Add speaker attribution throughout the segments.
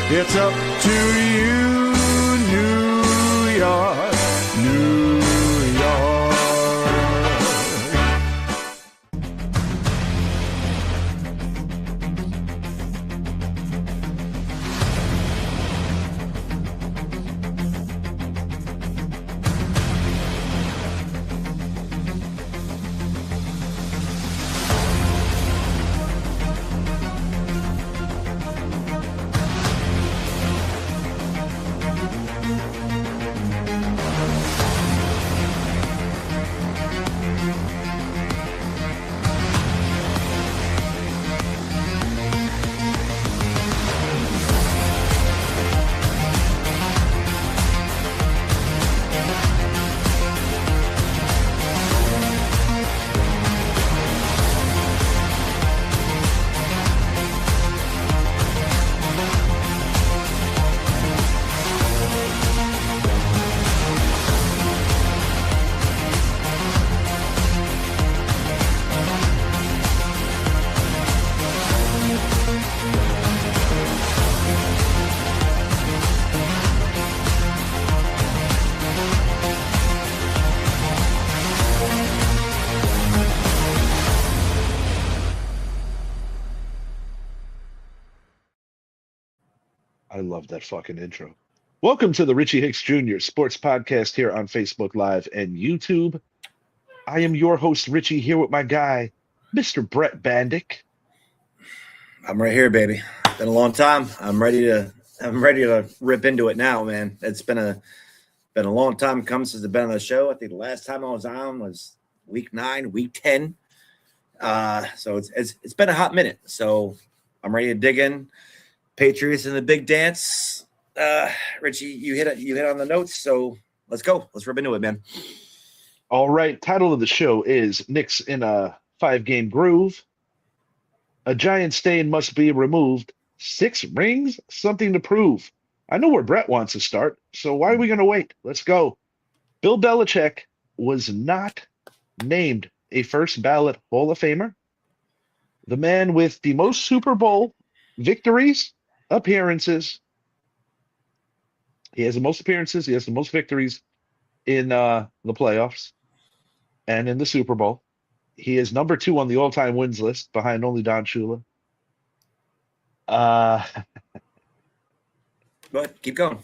Speaker 1: It's up to you, New York, New York. I love that fucking intro. Welcome to the Richie Hicks Jr. Sports Podcast here on Facebook Live and YouTube. I am your host, Richie, here with my guy, Mr. Brett Bandick.
Speaker 2: I'm right here, baby. Been a long time. I'm ready to rip into it now, man. It's been a long time coming since I've been on the show. I think the last time I was on was week 9, week 10. So it's been a hot minute. So I'm ready to dig in. Patriots in the big dance. Richie, you hit on the notes, so let's go. Let's rip into it, man.
Speaker 1: All right, title of the show is Knicks in a 5-game groove. A giant stain must be removed. 6 rings, something to prove. I know where Brett wants to start, so why are we going to wait? Let's go. Bill Belichick was not named a first ballot Hall of Famer. The man with the most Super Bowl victories, appearances. He has the most appearances. He has the most victories in the playoffs and in the Super Bowl. He is number 2 on the all-time wins list, behind only Don Shula.
Speaker 2: But keep going.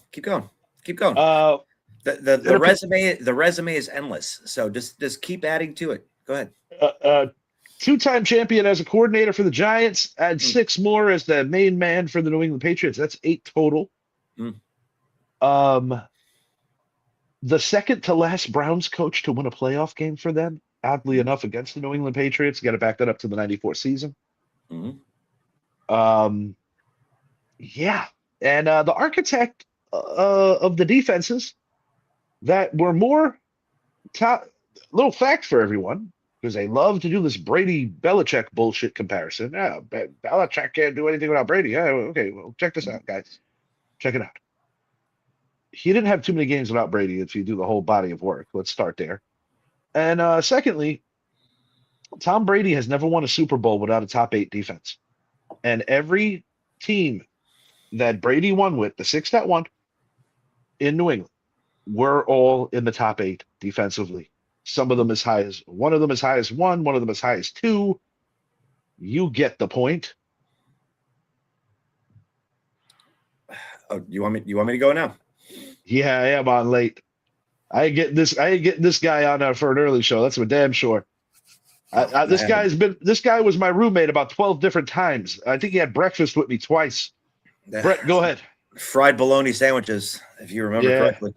Speaker 1: Uh,
Speaker 2: The resume is endless. So just keep adding to it. Go ahead.
Speaker 1: 2-time champion as a coordinator for the Giants. Add 6 more as the main man for the New England Patriots. That's 8 total. The second to last Browns coach to win a playoff game for them, oddly enough, against the New England Patriots. Got to back that up to the 94 season. Yeah. And the architect of the defenses that were more top. Little fact for everyone, because they love to do this Brady-Belichick bullshit comparison. Yeah, Belichick can't do anything without Brady. Yeah, okay, well, check this out, guys. Check it out. He didn't have too many games without Brady if you do the whole body of work. Let's start there. And secondly, Tom Brady has never won a Super Bowl without a top 8 defense. And every team that Brady won with, the 6 that won in New England, were all in the top 8 defensively. Some of them as high as 1, one of them as high as 1, one of them as high as 2. You get the point.
Speaker 2: Oh, you want me to go now?
Speaker 1: Yeah, I am on late. I ain't getting this guy on for an early show. That's for damn sure. This guy was my roommate about 12 different times. I think he had breakfast with me twice. Brett, go ahead.
Speaker 2: Fried bologna sandwiches, if you remember correctly.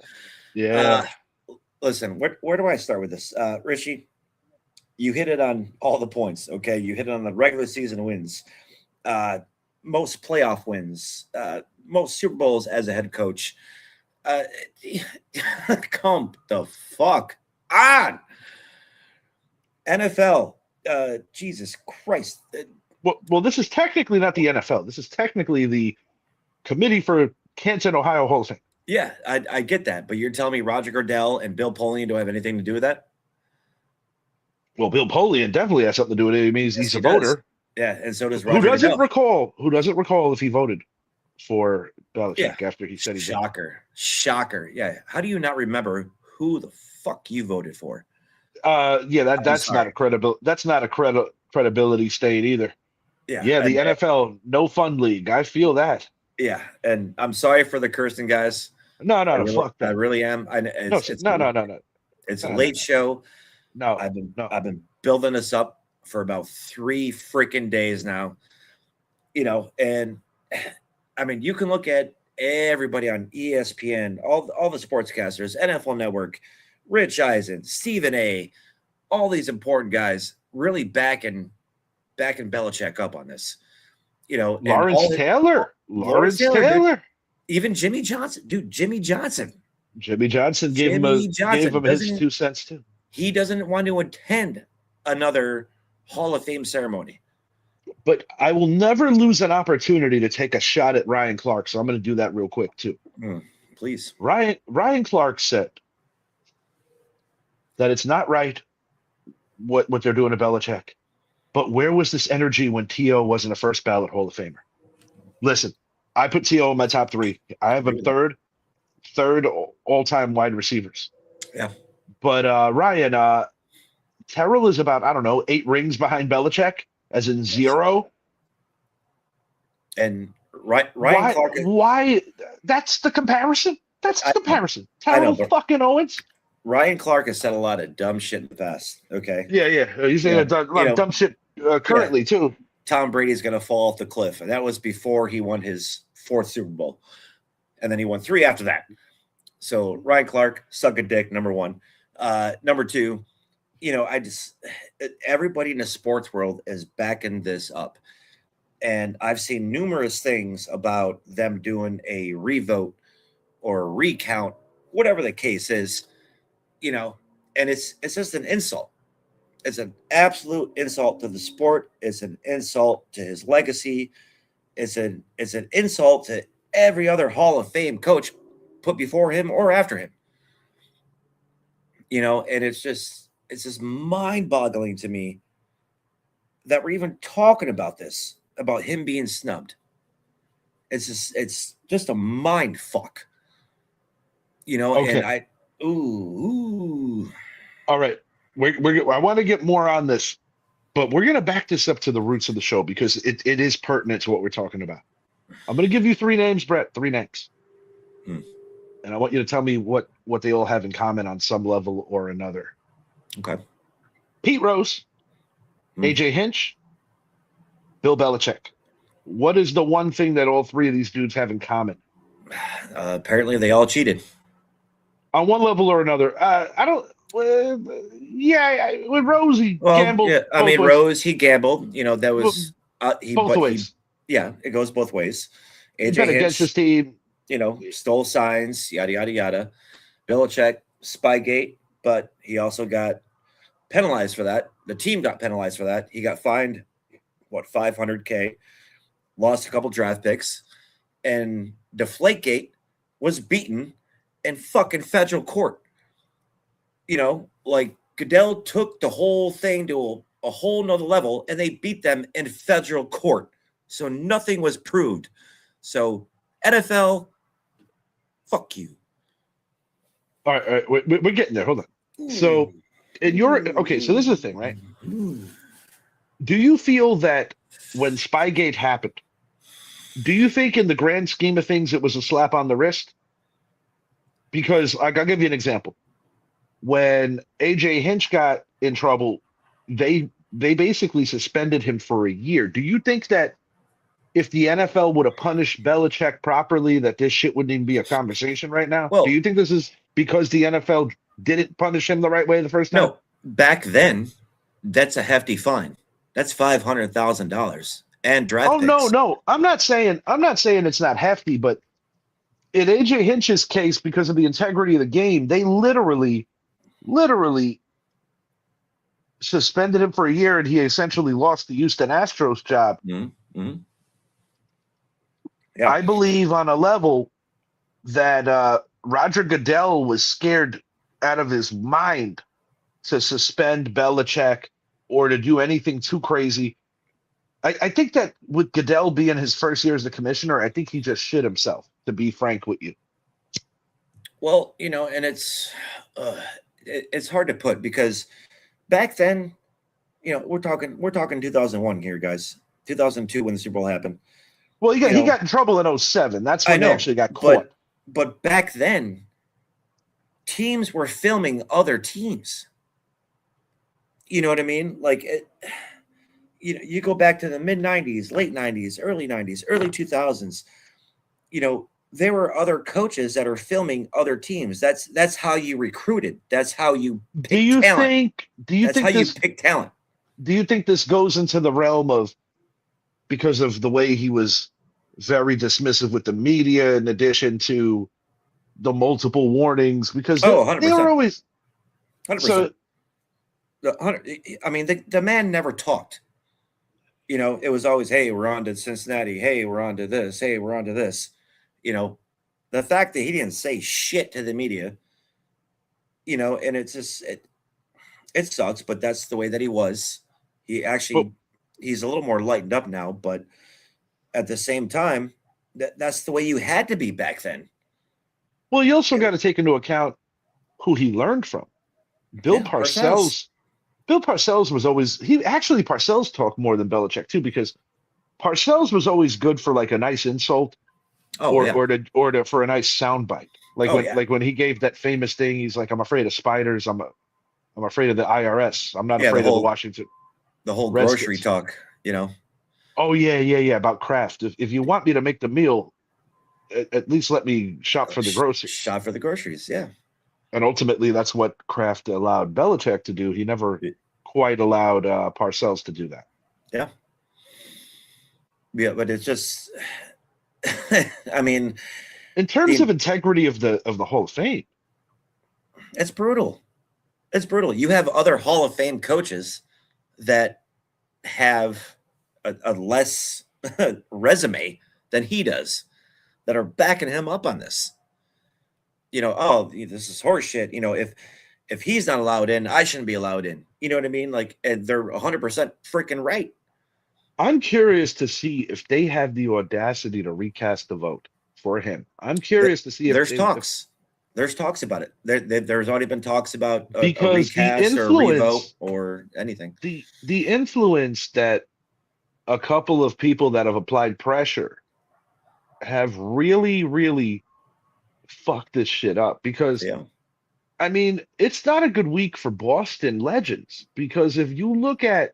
Speaker 1: Yeah.
Speaker 2: Listen, where do I start with this? Richie, you hit it on all the points, okay? You hit it on the regular season wins, most playoff wins, most Super Bowls as a head coach. Come the fuck on. NFL, Jesus Christ.
Speaker 1: Well, this is technically not the NFL. This is technically the Committee for Kansas and Ohio Hall of Fame.
Speaker 2: Yeah, I get that, but you're telling me Roger Goodell and Bill Polian don't have anything to do with that?
Speaker 1: Well, Bill Polian definitely has something to do with it. It means he's a voter.
Speaker 2: Yeah, and so does Roger
Speaker 1: Who doesn't
Speaker 2: Goodell.
Speaker 1: recall? Who doesn't recall if he voted? for
Speaker 2: Yeah.
Speaker 1: Belichick after he said he did.
Speaker 2: Shocker. Yeah. How do you not remember who the fuck you voted for?
Speaker 1: Yeah, that's not
Speaker 2: sorry.
Speaker 1: a credibility state either.
Speaker 2: Yeah.
Speaker 1: Yeah, the NFL no fun league. I feel that.
Speaker 2: Yeah. And I'm sorry for the cursing, guys.
Speaker 1: No, fuck
Speaker 2: I
Speaker 1: that.
Speaker 2: really am.
Speaker 1: No,
Speaker 2: It's
Speaker 1: no.
Speaker 2: it's a
Speaker 1: No, no,
Speaker 2: late show.
Speaker 1: no,
Speaker 2: I've been
Speaker 1: no.
Speaker 2: I've been building this up for about 3 freaking days now. And I mean, you can look at everybody on ESPN, all the sportscasters, NFL Network, Rich Eisen, Stephen A, all these important guys really backing Belichick up on this. And
Speaker 1: Lawrence Taylor.
Speaker 2: Lawrence
Speaker 1: Lawrence
Speaker 2: Taylor, dude,
Speaker 1: Taylor.
Speaker 2: even Jimmy Johnson, dude, Jimmy Johnson
Speaker 1: Gave him his
Speaker 2: doesn't
Speaker 1: 2 cents too.
Speaker 2: he doesn't want to attend another Hall of Fame ceremony.
Speaker 1: But I will never lose an opportunity to take a shot at Ryan Clark, so I'm going to do that real quick too.
Speaker 2: Please.
Speaker 1: Ryan Clark said that it's not right what they're doing to Belichick. But where was this energy when T.O. wasn't a first ballot Hall of Famer? Listen, I put T.O. in my top 3. I have him third all-time wide receivers.
Speaker 2: Yeah.
Speaker 1: But Ryan, Terrell is about, I don't know, 8 rings behind Belichick, as in 0.
Speaker 2: And Ryan Clark.
Speaker 1: Why? That's the comparison. Terrell fucking Owens.
Speaker 2: Ryan Clark has said a lot of dumb shit in the past. Okay.
Speaker 1: Yeah. He's saying a lot of dumb shit currently too.
Speaker 2: Tom Brady's going to fall off the cliff, and that was before he won his 4th Super Bowl, and then he won 3 after that. So Ryan Clark, suck a dick. Number 1. Number 2. Everybody in the sports world is backing this up. And I've seen numerous things about them doing a revote or a recount, whatever the case is, and it's just an insult. It's an absolute insult to the sport. It's an insult to his legacy. It's an insult to every other Hall of Fame coach put before him or after him. And it's just mind-boggling to me that we're even talking about this, about him being snubbed. It's just a mind fuck.
Speaker 1: Okay.
Speaker 2: And ooh.
Speaker 1: All right. I want to get more on this, but we're going to back this up to the roots of the show because it is pertinent to what we're talking about. I'm going to give you 3 names, Brett, 3 names. And I want you to tell me what they all have in common on some level or another.
Speaker 2: Okay.
Speaker 1: Pete Rose, AJ Hinch, Bill Belichick. What is the one thing that all 3 of these dudes have in common?
Speaker 2: Apparently they all cheated.
Speaker 1: On one level or another. I don't. With Rose, he gambled.
Speaker 2: Yeah, I mean, Rose, he gambled. That was
Speaker 1: both ways.
Speaker 2: It goes both ways. AJ
Speaker 1: Hinch, against his team.
Speaker 2: Stole signs, yada, yada, yada. Belichick, Spygate, but he also got penalized for that. The team got penalized for that. He got fined, $500K, lost a couple draft picks, and Deflategate was beaten in fucking federal court. Goodell took the whole thing to a whole nother level, and they beat them in federal court. So nothing was proved. So NFL, fuck you.
Speaker 1: All right. We're getting there. Hold on. So, so this is the thing, right? Do you feel that when Spygate happened, do you think in the grand scheme of things it was a slap on the wrist? Because I'll give you an example. When AJ Hinch got in trouble, they basically suspended him for a year. Do you think that if the NFL would have punished Belichick properly, that this shit wouldn't even be a conversation right now?
Speaker 2: Well,
Speaker 1: do you think this is because the NFL didn't punish him the right way the first time?
Speaker 2: No, back then, that's a hefty fine. That's $500,000 and draft picks.
Speaker 1: No. I'm not saying it's not hefty, but in AJ Hinch's case, because of the integrity of the game, they literally suspended him for a year, and he essentially lost the Houston Astros job.
Speaker 2: Mm-hmm. Yeah.
Speaker 1: I believe on a level that Roger Goodell was scared out of his mind to suspend Belichick or to do anything too crazy. I think that with Goodell being his first year as the commissioner, I think he just shit himself, to be frank with you.
Speaker 2: Well, and it's hard to put because back then, we're talking 2001 here, guys. 2002 when the Super Bowl happened.
Speaker 1: Well,
Speaker 2: You
Speaker 1: he
Speaker 2: know,
Speaker 1: got in trouble in '07. That's
Speaker 2: I
Speaker 1: when they
Speaker 2: know,
Speaker 1: actually got caught.
Speaker 2: but back then, teams were filming other teams. You know what I mean? Like you go back to the mid 90s, late 90s, early 90s, early 2000s. There were other coaches that are filming other teams. That's how you recruited. That's how you
Speaker 1: Do
Speaker 2: pick
Speaker 1: you
Speaker 2: talent.
Speaker 1: think? Do you
Speaker 2: That's how
Speaker 1: think
Speaker 2: you
Speaker 1: this?
Speaker 2: pick talent.
Speaker 1: Do you think this goes into the realm of because of the way he was very dismissive with the media, in addition to the multiple warnings? Because
Speaker 2: Oh,
Speaker 1: they were
Speaker 2: 100%.
Speaker 1: always
Speaker 2: 100%.
Speaker 1: so.
Speaker 2: I mean, the man never talked. It was always, hey, we're on to Cincinnati. Hey, we're on to this. Hey, we're on to this. The fact that he didn't say shit to the media, and it's just, it sucks, but that's the way that he was. He
Speaker 1: But
Speaker 2: actually, he's a little more lightened up now, but at the same time, that's the way you had to be back then.
Speaker 1: well, you also got to take into account who he learned from. Bill
Speaker 2: Yeah, Parcells.
Speaker 1: Parcells. Bill Parcells was always he actually Parcells talked more than Belichick too because Parcells was always good for like a nice insult
Speaker 2: Oh yeah.
Speaker 1: for a nice soundbite.
Speaker 2: Oh yeah.
Speaker 1: Like when he gave that famous thing, he's like, "I'm afraid of spiders. I'm afraid of the IRS. I'm not
Speaker 2: Yeah. The
Speaker 1: afraid of the
Speaker 2: whole
Speaker 1: Washington
Speaker 2: grocery
Speaker 1: Redskins."
Speaker 2: talk.
Speaker 1: Oh yeah, about Kraft. If you want me to make the meal, at least let me shop for the groceries.
Speaker 2: Shot for the groceries. Yeah.
Speaker 1: And ultimately, that's what Kraft allowed Belichick to do. He never quite allowed Parcells to do that.
Speaker 2: Yeah. Yeah, but it's just, I mean,
Speaker 1: In terms of integrity of the Hall of Fame,
Speaker 2: it's brutal. It's brutal. You have other Hall of Fame coaches that have a less resume than he does that are backing him up on this. Oh, this is horseshit. If he's not allowed in, I shouldn't be allowed in. You know what I mean? Like, and they're 100% freaking right.
Speaker 1: I'm curious to see if they have the audacity to recast the vote for him. I'm curious to see
Speaker 2: there's talks. There's talks about it. There's already been talks about a recast or a revote or anything.
Speaker 1: The influence that a couple of people that have applied pressure have really, really fucked this shit up because
Speaker 2: Yeah.
Speaker 1: I mean, it's not a good week for Boston legends because if you look at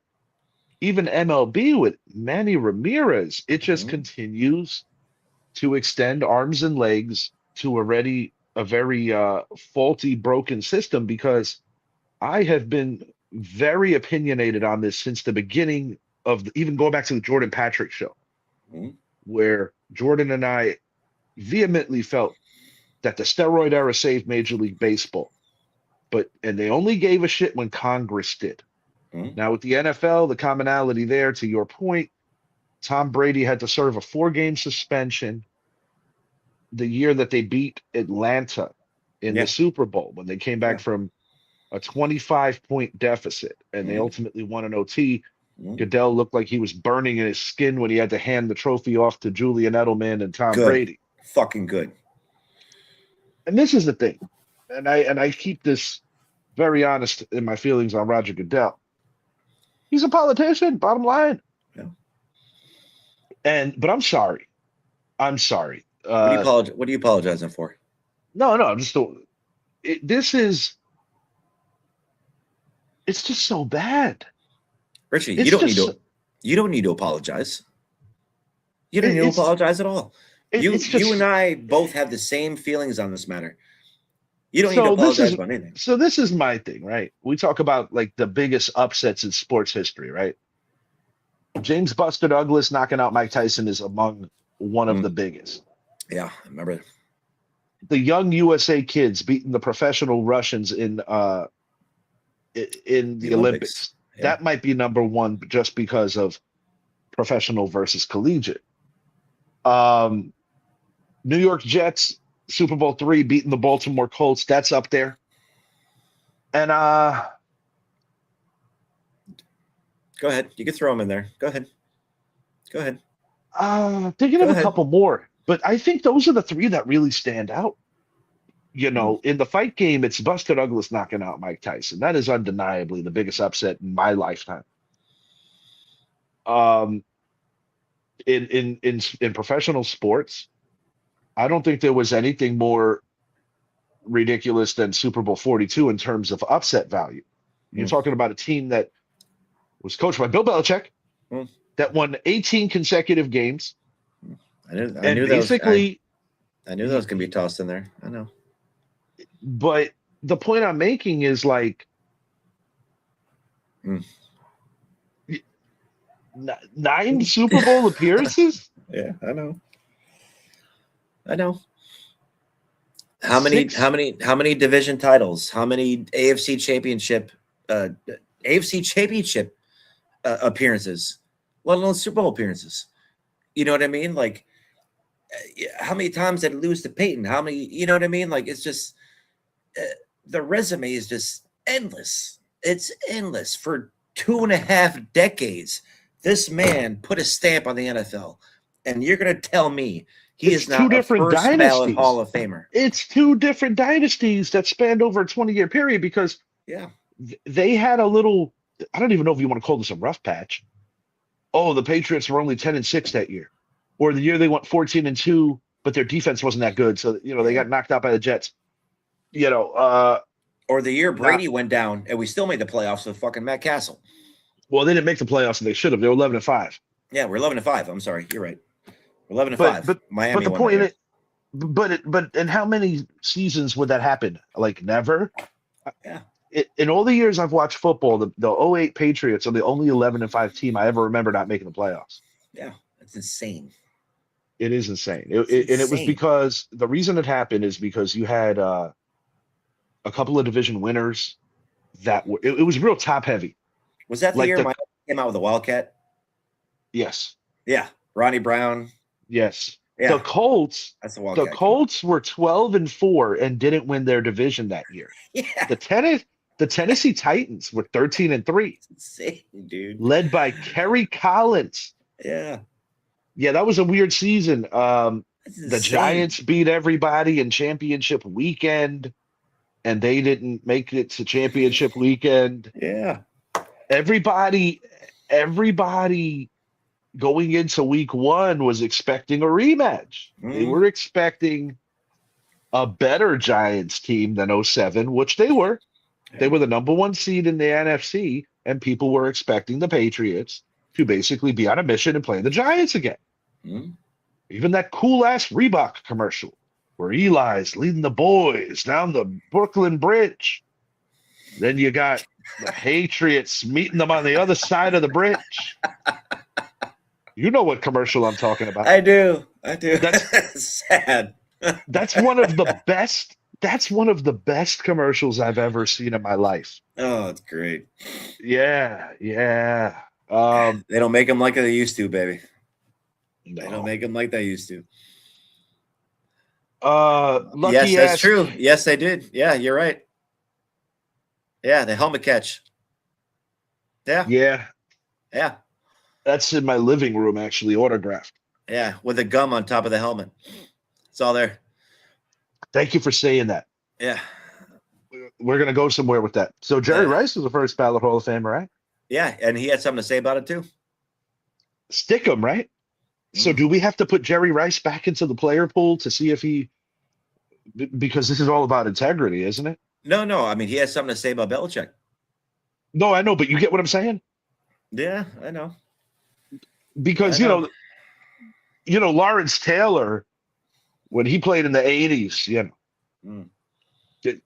Speaker 1: even MLB with Manny Ramirez, it just continues to extend arms and legs to a very faulty, broken system because I have been very opinionated on this since the beginning of even going back to the Jordan Patrick show, where Jordan and I vehemently felt that the steroid era saved Major League Baseball, and they only gave a shit when Congress did. Now with the NFL, the commonality there, to your point, Tom Brady had to serve a 4-game suspension the year that they beat Atlanta in the Super Bowl when they came back from a 25-point deficit and they ultimately won an OT. Goodell looked like he was burning in his skin when he had to hand the trophy off to Julian Edelman and Tom Brady.
Speaker 2: Fucking good.
Speaker 1: And this is the thing, and I keep this very honest in my feelings on Roger Goodell. He's a politician, bottom line.
Speaker 2: Yeah.
Speaker 1: But I'm sorry. I'm sorry.
Speaker 2: What are you apologizing for?
Speaker 1: No, I'm just it's just so bad.
Speaker 2: Richie, you don't need to apologize. You don't need to apologize at all. You and I both have the same feelings on this matter. You don't need to apologize about anything.
Speaker 1: So this is my thing, right? We talk about like the biggest upsets in sports history, right? James Buster Douglas knocking out Mike Tyson is among one of the biggest.
Speaker 2: Yeah, I remember that.
Speaker 1: The young USA kids beating the professional Russians in the Olympics. Yeah. That might be number one just because of professional versus collegiate. New York Jets, Super Bowl III, beating the Baltimore Colts. That's up there. And
Speaker 2: go ahead. You can throw them in there. Go ahead. Go ahead.
Speaker 1: Thinking
Speaker 2: Go
Speaker 1: of a
Speaker 2: ahead.
Speaker 1: couple more, but I think those are the three that really stand out.
Speaker 2: Mm,
Speaker 1: In the fight game, it's Buster Douglas knocking out Mike Tyson. That is undeniably the biggest upset in my lifetime. Um, in professional sports, I don't think there was anything more ridiculous than Super Bowl 42 in terms of upset value. You're
Speaker 2: mm,
Speaker 1: talking about a team that was coached by Bill Belichick
Speaker 2: mm.
Speaker 1: that won 18 consecutive games,
Speaker 2: I
Speaker 1: and
Speaker 2: knew those.
Speaker 1: basically,
Speaker 2: I knew those can be tossed in there. I know.
Speaker 1: but the point I'm making is like
Speaker 2: Mm.
Speaker 1: nine Super Bowl appearances,
Speaker 2: Yeah, I know. I know.
Speaker 1: six.
Speaker 2: How many division titles? How many uh, AFC championship appearances? Let alone Super Bowl appearances. You know what I mean? Like, how many times did it lose to Peyton? How many? You know what I mean? Like, it's just uh, the resume is just endless. It's endless for 2.5 decades. This man put a stamp on the NFL, and you're going to tell me he
Speaker 1: It's
Speaker 2: is
Speaker 1: two
Speaker 2: not a
Speaker 1: different
Speaker 2: first ballot Hall
Speaker 1: dynasties.
Speaker 2: of Famer?
Speaker 1: It's two different dynasties that spanned over a 20-year period because
Speaker 2: Yeah.
Speaker 1: they had a little. I don't even know if you want to call this a rough patch. Oh, the Patriots were only 10-6 that year, or the year they went 14-2, but their defense wasn't that good, so they
Speaker 2: Yeah.
Speaker 1: got knocked out by the Jets. You know, uh,
Speaker 2: Or the year
Speaker 1: not
Speaker 2: Brady went down and we still made the playoffs with fucking Matt Castle.
Speaker 1: well, they didn't make the playoffs and they should have. They were 11-5.
Speaker 2: Yeah, we're 11-5. I'm sorry. You're right. We're 11 to
Speaker 1: But
Speaker 2: 5.
Speaker 1: but but
Speaker 2: Miami
Speaker 1: the
Speaker 2: won that
Speaker 1: point in
Speaker 2: year.
Speaker 1: it, but in how many seasons would that happen? Like never.
Speaker 2: Yeah.
Speaker 1: In all the years I've watched football, the '08 Patriots are the only 11-5 team I ever remember not making the playoffs.
Speaker 2: Yeah. That's insane.
Speaker 1: It is insane.
Speaker 2: It's
Speaker 1: And it was
Speaker 2: insane.
Speaker 1: because the reason it happened is because you had a couple of division winners that were it was real top heavy.
Speaker 2: Was that the
Speaker 1: Like
Speaker 2: year
Speaker 1: the
Speaker 2: Miami came out with a Wildcat?
Speaker 1: yes,
Speaker 2: Yeah. Ronnie Brown.
Speaker 1: yes. The
Speaker 2: Yeah.
Speaker 1: Colts,
Speaker 2: That's the
Speaker 1: the
Speaker 2: Wildcat came out.
Speaker 1: Colts were 12-4 and didn't win their division that year.
Speaker 2: Yeah.
Speaker 1: The tennis the Tennessee Titans were 13-3,
Speaker 2: It's insane, dude.
Speaker 1: led by Kerry Collins.
Speaker 2: Yeah.
Speaker 1: Yeah, that was a weird season.
Speaker 2: That's
Speaker 1: The
Speaker 2: insane.
Speaker 1: Giants beat everybody in championship weekend, and they didn't make it to championship weekend.
Speaker 2: Yeah.
Speaker 1: Everybody, everybody going into week one was expecting a rematch. They
Speaker 2: Mm,
Speaker 1: were expecting a better Giants team than '07, which they were. They
Speaker 2: yeah.
Speaker 1: were the number one seed in the NFC, and people were expecting the Patriots to basically be on a mission and play the Giants again.
Speaker 2: Mm.
Speaker 1: Even that cool ass Reebok commercial where Eli's leading the boys down the Brooklyn Bridge. Then you got the Patriots meeting them on the other side of the bridge. You know what commercial I'm talking about.
Speaker 2: I do. I do.
Speaker 1: That's
Speaker 2: Sad.
Speaker 1: that's one of the best. That's one of the best commercials I've ever seen in my life.
Speaker 2: Oh, it's great.
Speaker 1: Yeah, yeah. Um,
Speaker 2: They don't make them like they used to, baby. They don't
Speaker 1: no.
Speaker 2: make them like they used to.
Speaker 1: Lucky
Speaker 2: Yes, that's
Speaker 1: ass.
Speaker 2: true. Yes, they did. Yeah, you're right. Yeah, the helmet catch. Yeah,
Speaker 1: Yeah,
Speaker 2: yeah,
Speaker 1: that's in my living room actually autographed.
Speaker 2: yeah. With the gum on top of the helmet. It's all there.
Speaker 1: Thank you for saying that.
Speaker 2: Yeah,
Speaker 1: We're gonna go somewhere with that. So Jerry
Speaker 2: yeah,
Speaker 1: Rice was the first ballot Hall of Famer, right?
Speaker 2: yeah. And he had something to say about it too.
Speaker 1: Stick him, right? So
Speaker 2: Mm.
Speaker 1: do we have to put Jerry Rice back into the player pool to see if because this is all about integrity, isn't it?
Speaker 2: No, no. I mean, he has something to say about Belichick.
Speaker 1: No, I know, but you get what I'm saying?
Speaker 2: Yeah, I know. I
Speaker 1: Because
Speaker 2: know.
Speaker 1: Lawrence Taylor, when he played in the '80s,
Speaker 2: Mm.
Speaker 1: the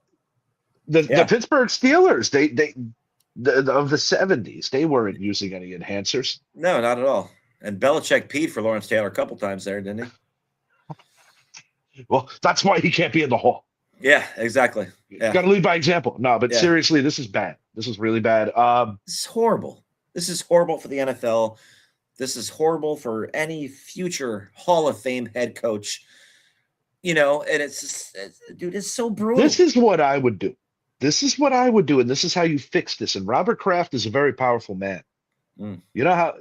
Speaker 1: the
Speaker 2: Yeah.
Speaker 1: Pittsburgh Steelers, of the '70s, they weren't using any enhancers.
Speaker 2: No, not at all. And Belichick peed for Lawrence Taylor a couple times there, didn't he?
Speaker 1: Well, that's why he can't be in the Hall.
Speaker 2: Yeah, exactly. Yeah,
Speaker 1: Got to lead by example. No, but
Speaker 2: yeah.
Speaker 1: seriously, this is bad. This is really bad.
Speaker 2: This is horrible. This is horrible for the NFL. This is horrible for any future Hall of Fame head coach. And dude, it's so
Speaker 1: This
Speaker 2: brutal.
Speaker 1: is what I would do. This is what I would do, and this is how you fix this. And Robert Kraft is a very powerful man.
Speaker 2: Mm.
Speaker 1: You know how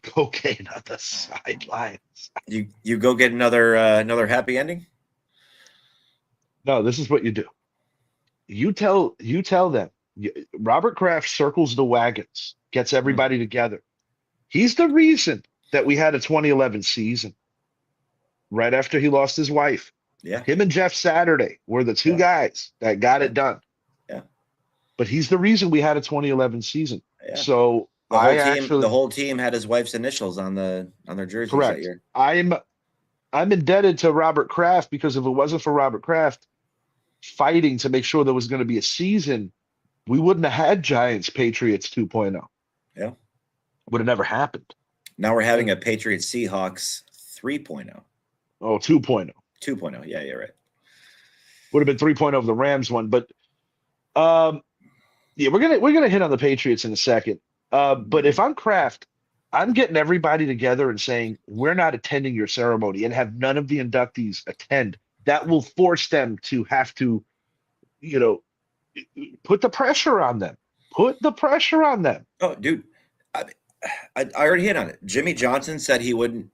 Speaker 1: cocaine on the sidelines.
Speaker 2: You go get another happy ending.
Speaker 1: No, this is what you do. You tell them. Robert Kraft circles the wagons, gets
Speaker 2: Mm,
Speaker 1: everybody together. He's the reason that we had a 2011 season right after he lost his wife.
Speaker 2: yeah,
Speaker 1: Him and Jeff Saturday were the two
Speaker 2: yeah,
Speaker 1: guys that got
Speaker 2: yeah,
Speaker 1: it done.
Speaker 2: yeah,
Speaker 1: But he's the reason we had a 2011 season.
Speaker 2: yeah.
Speaker 1: So
Speaker 2: The whole
Speaker 1: I
Speaker 2: team, the
Speaker 1: actually
Speaker 2: whole team had his wife's initials on their jerseys that
Speaker 1: correct.
Speaker 2: year.
Speaker 1: I'm indebted to Robert Kraft because if it wasn't for Robert Kraft fighting to make sure there was going to be a season, we wouldn't have had Giants Patriots 2.0.
Speaker 2: Yeah.
Speaker 1: Would have never happened.
Speaker 2: Now we're having
Speaker 1: And
Speaker 2: a Patriots Seahawks 3.0,
Speaker 1: oh, 2.0.
Speaker 2: 2.0. Yeah, you're right.
Speaker 1: Would have been 3.0 of the Rams one, but um yeah, we're gonna hit on the Patriots in a second. But if I'm Kraft, I'm getting everybody together and saying we're not attending your ceremony and have none of the inductees attend. That will force them to have to, you know, put the pressure on them. Put the pressure on them.
Speaker 2: Oh, dude, I, I already hit on it. Jimmy Johnson said he wouldn't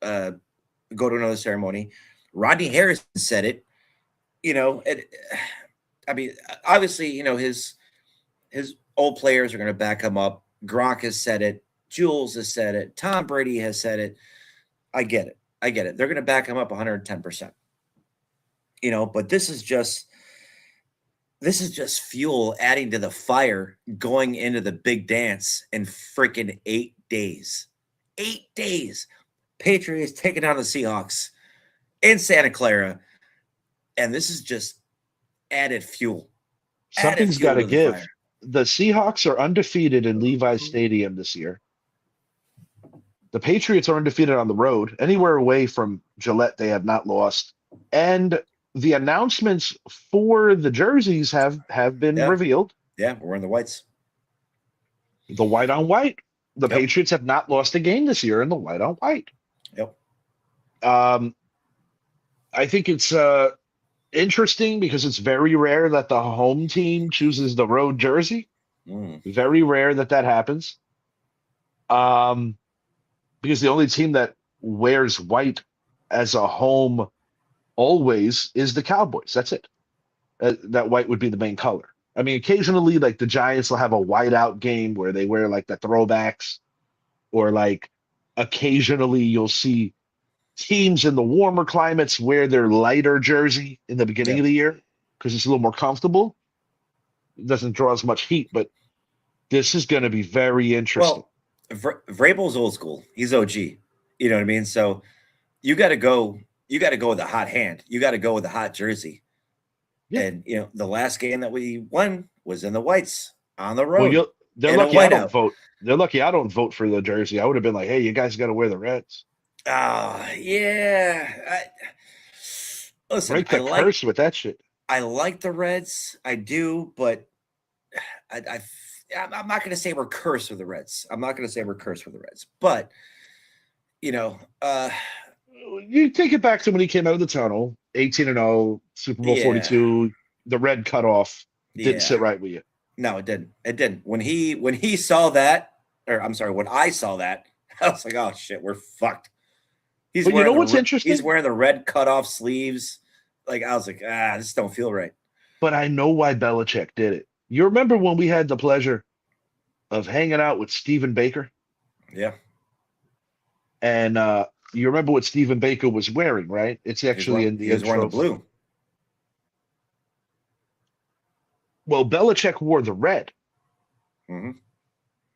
Speaker 2: uh, go to another ceremony. Rodney Harrison said it. I mean, obviously, his old players are going to back him up. Gronk has said it. Jules has said it. Tom Brady has said it. I get it. I get it. They're going to back him up 110%. But this is just fuel adding to the fire going into the big dance in freaking 8 days. 8 days. Patriots taking down the Seahawks in Santa Clara. And this is just added fuel. Added
Speaker 1: Something's got
Speaker 2: fuel
Speaker 1: to
Speaker 2: to the
Speaker 1: give.
Speaker 2: fire.
Speaker 1: The Seahawks are undefeated in Levi's Stadium this year. The Patriots are undefeated on the road. Anywhere away from Gillette, they have not lost. And the announcements for the jerseys have been
Speaker 2: Yeah.
Speaker 1: revealed.
Speaker 2: Yeah, we're in the whites.
Speaker 1: The white on white. The
Speaker 2: Yep.
Speaker 1: Patriots have not lost a game this year in the white on white.
Speaker 2: Yep.
Speaker 1: I think it's interesting because it's very rare that the home team chooses the road jersey.
Speaker 2: Mm.
Speaker 1: Very rare that happens. Because the only team that wears white as a home always is the Cowboys. That's it. That white would be the main color. I mean, occasionally, like the Giants will have a whiteout game where they wear like the throwbacks, or like occasionally you'll see teams in the warmer climates wear their lighter jersey in the beginning
Speaker 2: Yeah.
Speaker 1: of the year because it's a little more comfortable. It doesn't draw as much heat, but this is going to be very interesting.
Speaker 2: Well, Vrabel's old school. He's OG. You know what I mean? So you got to go. You got to go with a hot hand. You got to go with a hot jersey.
Speaker 1: Yeah.
Speaker 2: And the last game that we won was in the whites on the
Speaker 1: Well,
Speaker 2: road.
Speaker 1: they're
Speaker 2: in a
Speaker 1: lucky I don't
Speaker 2: whiteout.
Speaker 1: vote. They're lucky I don't vote for the jersey. I would have been like, hey, you guys got to wear the Reds.
Speaker 2: Yeah. Listen,
Speaker 1: Break the curse with that shit.
Speaker 2: I like the Reds. I do, but I'm not going to say we're cursed with the Reds. I'm not going to say we're cursed with the Reds, but
Speaker 1: You take it back to when he came out of the tunnel, 18-0, Super Bowl
Speaker 2: Yeah.
Speaker 1: 42, the red cutoff didn't sit
Speaker 2: Yeah.
Speaker 1: right with you.
Speaker 2: No, it didn't. It didn't. When he saw that, or I'm sorry, when I saw that, I was like, oh shit, we're fucked.
Speaker 1: But you know what's interesting?
Speaker 2: He's wearing the red cutoff sleeves. Like I was like, this don't feel right.
Speaker 1: But I know why Belichick did it. You remember when we had the pleasure of hanging out with Stephen Baker?
Speaker 2: Yeah.
Speaker 1: And you remember what Stephen Baker was wearing, right? It's actually in the
Speaker 2: he was wearing the
Speaker 1: intro.
Speaker 2: blue.
Speaker 1: Well, Belichick wore the red.
Speaker 2: Mm-hmm.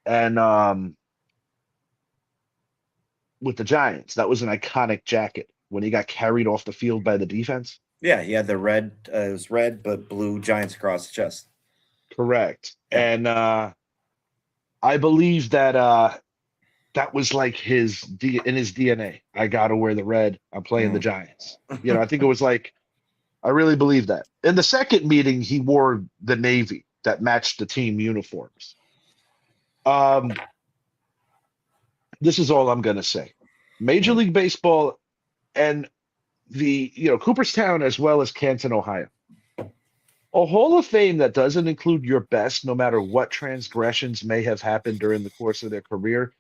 Speaker 1: And with the Giants, that was an iconic jacket when he got carried off the field by the defense.
Speaker 2: Yeah, he had the red. It was red, but blue Giants across the chest.
Speaker 1: Correct.
Speaker 2: Yeah.
Speaker 1: And I believe that that was like in his DNA. I gotta wear the red. I'm playing the Giants. I think it was like, I really believe that. In the second meeting, he wore the Navy that matched the team uniforms. This is all I'm gonna say. Major League Baseball and the Cooperstown as well as Canton, Ohio. A Hall of Fame that doesn't include your best, no matter what transgressions may have happened during the course of their career,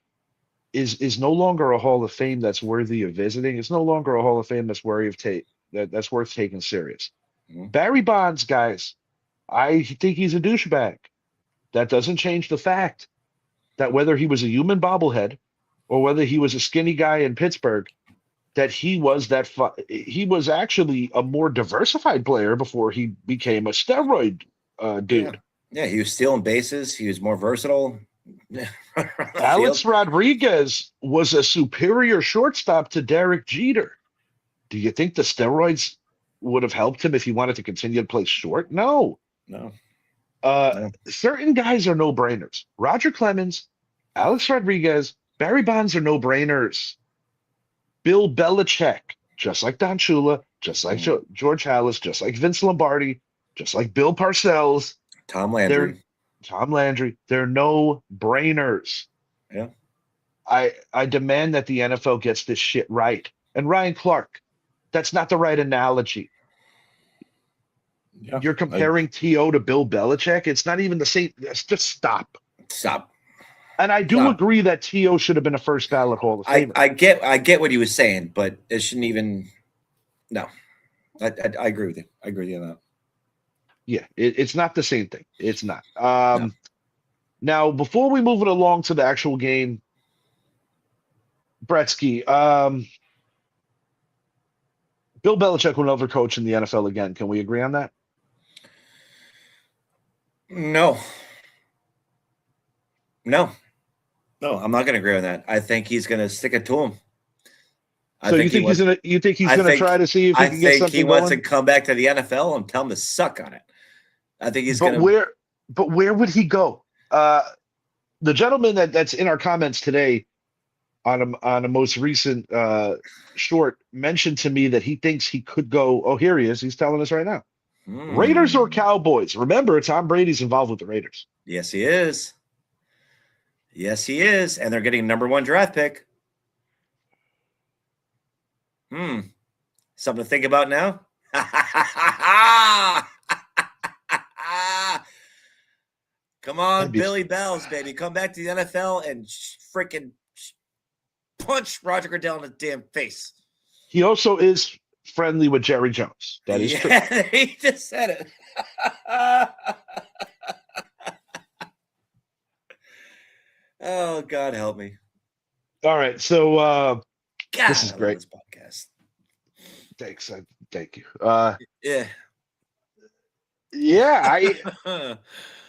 Speaker 1: is no longer a Hall of Fame that's worthy of visiting. It's no longer a Hall of Fame that's worthy of that's worth taking serious.
Speaker 2: Mhm.
Speaker 1: Barry Bonds, guys, I think he's a douchebag. That doesn't change the fact that whether he was a human bobblehead or whether he was a skinny guy in Pittsburgh, that he was actually a more diversified player before he became a steroid
Speaker 2: Yeah.
Speaker 1: dude.
Speaker 2: Yeah, he was stealing bases. He was more versatile. Around the field.
Speaker 1: Alex Rodriguez was a superior shortstop to Derek Jeter. Do you think the steroids would have helped him if he wanted to continue to play short? No.
Speaker 2: No,
Speaker 1: Uh,
Speaker 2: no.
Speaker 1: Certain guys are no brainers. Roger Clemens, Alex Rodriguez, Barry Bonds are no brainers. Bill Belichick, just like Don Shula, just like
Speaker 2: Mm.
Speaker 1: George Halas, just like Vince Lombardi, just like Bill Parcells,
Speaker 2: Tom
Speaker 1: they're
Speaker 2: Landry.
Speaker 1: Tom Landry, they're no brainers.
Speaker 2: Yeah.
Speaker 1: I demand that the NFL gets this shit right. And Ryan Clark, that's not the right analogy.
Speaker 2: Yeah.
Speaker 1: You're comparing T.O. to Bill Belichick. It's not even the same. Just stop.
Speaker 2: Stop.
Speaker 1: And I do
Speaker 2: Stop.
Speaker 1: agree that T.O. should have been a first ballot Hall of Famer.
Speaker 2: I get what he was saying, but it shouldn't even. No, I agree with you. I agree with you on that.
Speaker 1: Yeah, it's not the same thing. It's not.
Speaker 2: No.
Speaker 1: Now, before we move it along to the actual game, Bretsky, Bill Belichick will never coach in the NFL again. Can we agree on that?
Speaker 2: No. No. No, I'm not going to agree on that. I think he's going to stick it to him.
Speaker 1: So you think he's gonna try to see if he can get something
Speaker 2: he wants
Speaker 1: going?
Speaker 2: to come back to the NFL and tell him to suck on it. I think he's
Speaker 1: But
Speaker 2: going to.
Speaker 1: where would he go? The gentleman that's in our comments today on a most recent short mentioned to me that he thinks he could go. Oh, here he is. He's telling us right now. Raiders or Cowboys? Remember, Tom Brady's involved with the Raiders.
Speaker 2: Yes, he is. Yes, he is. And they're getting #1 draft pick. Something to think about now. Come on, Billy Bells, baby. Come back to the NFL and freaking punch Roger Goodell in the damn face.
Speaker 1: He also is friendly with Jerry Jones. That is true.
Speaker 2: He just said it. Oh, God help me.
Speaker 1: All right, so
Speaker 2: God,
Speaker 1: this is great.
Speaker 2: This podcast.
Speaker 1: Thanks. Thank you.
Speaker 2: Yeah.
Speaker 1: Yeah,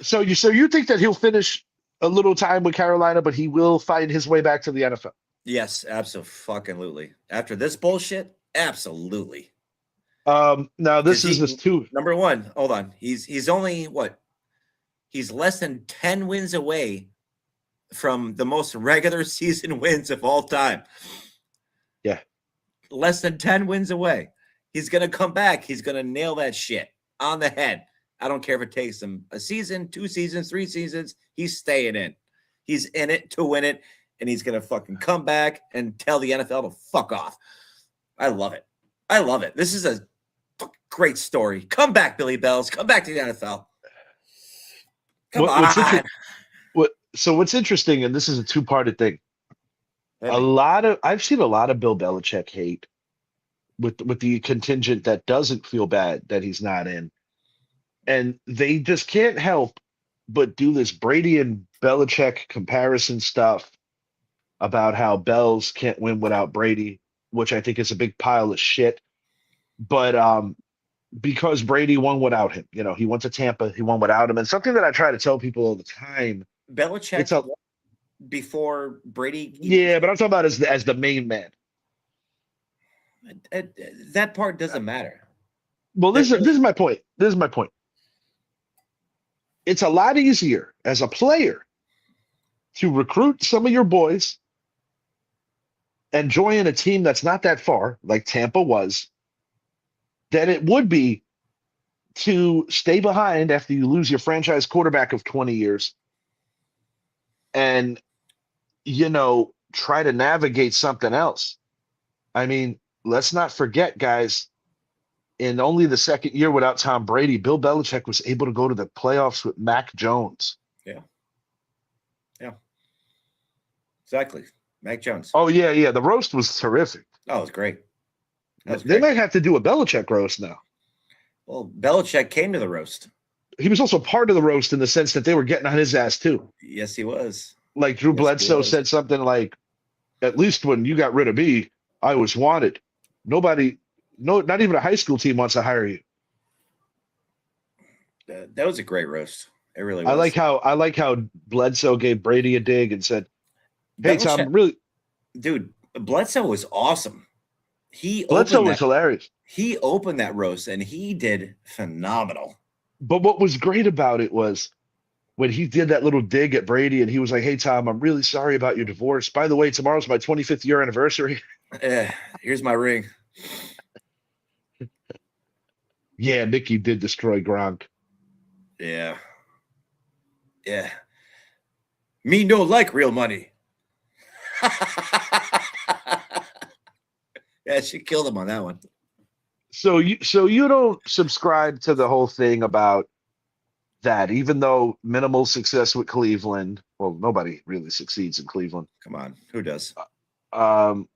Speaker 1: So you think that he'll finish a little time with Carolina, but he will find his way back to the NFL?
Speaker 2: Yes, absolutely. After this bullshit, absolutely.
Speaker 1: Now this is this too.
Speaker 2: #1. Hold on. He's only what? He's less than 10 wins away from the most regular season wins of all time.
Speaker 1: Yeah.
Speaker 2: Less than 10 wins away. He's going to come back. He's going to nail that shit on the head. I don't care if it takes him a season, 2 seasons, 3 seasons. He's staying in. He's in it to win it, and he's going to fucking come back and tell the NFL to fuck off. I love it. I love it. This is a great story. Come back, Billy Bells. Come back to the NFL. Come on.
Speaker 1: What's interesting, and this is a two-parted thing. I've seen a lot of Bill Belichick hate with the contingent that doesn't feel bad that he's not in. And they just can't help but do this Brady and Belichick comparison stuff about how Bells can't win without Brady, which I think is a big pile of shit. But because Brady won without him, he went to Tampa, he won without him. And something that I try to tell people all the time.
Speaker 2: Belichick before Brady.
Speaker 1: Yeah, but I'm talking about as the main man.
Speaker 2: That part doesn't matter.
Speaker 1: Well, this is my point. This is my point. It's a lot easier as a player to recruit some of your boys and join a team that's not that far, like Tampa was, than it would be to stay behind after you lose your franchise quarterback of 20 years and, try to navigate something else. I mean, let's not forget, guys, in only the second year without Tom Brady, Bill Belichick was able to go to the playoffs with Mac Jones.
Speaker 2: Yeah. Yeah. Exactly. Mac Jones.
Speaker 1: Oh yeah, yeah. The roast was terrific.
Speaker 2: Oh, it was great. That was
Speaker 1: They
Speaker 2: great.
Speaker 1: might have to do a Belichick roast now.
Speaker 2: Well, Belichick came to the roast.
Speaker 1: He was also part of the roast in the sense that they were getting on his ass too.
Speaker 2: Yes, he was.
Speaker 1: Like Drew
Speaker 2: Yes, he
Speaker 1: Bledsoe
Speaker 2: was.
Speaker 1: said something like, "At least when you got rid of me, I was wanted. Nobody, no, not even a high school team wants to hire you."
Speaker 2: That was a great roast. It really
Speaker 1: I
Speaker 2: was.
Speaker 1: like how Bledsoe gave Brady a dig and said, "Hey
Speaker 2: Belichick,
Speaker 1: Tom, really,
Speaker 2: dude, Bledsoe was awesome. He
Speaker 1: Bledsoe
Speaker 2: opened
Speaker 1: was
Speaker 2: that.
Speaker 1: hilarious."
Speaker 2: He opened that roast, and he did phenomenal.
Speaker 1: But what was great about it was when he did that little dig at Brady and he was like, "Hey Tom, I'm really sorry about your divorce. By the way, tomorrow's my 25th year anniversary."
Speaker 2: Here's my ring.
Speaker 1: Yeah, Nicky did destroy Gronk.
Speaker 2: Yeah, yeah. Me no like real money. Yeah, she killed him on that one.
Speaker 1: So you don't subscribe to the whole thing about that, even though minimal success with Cleveland. Well, nobody really succeeds in Cleveland.
Speaker 2: Come on, who does?
Speaker 1: Um,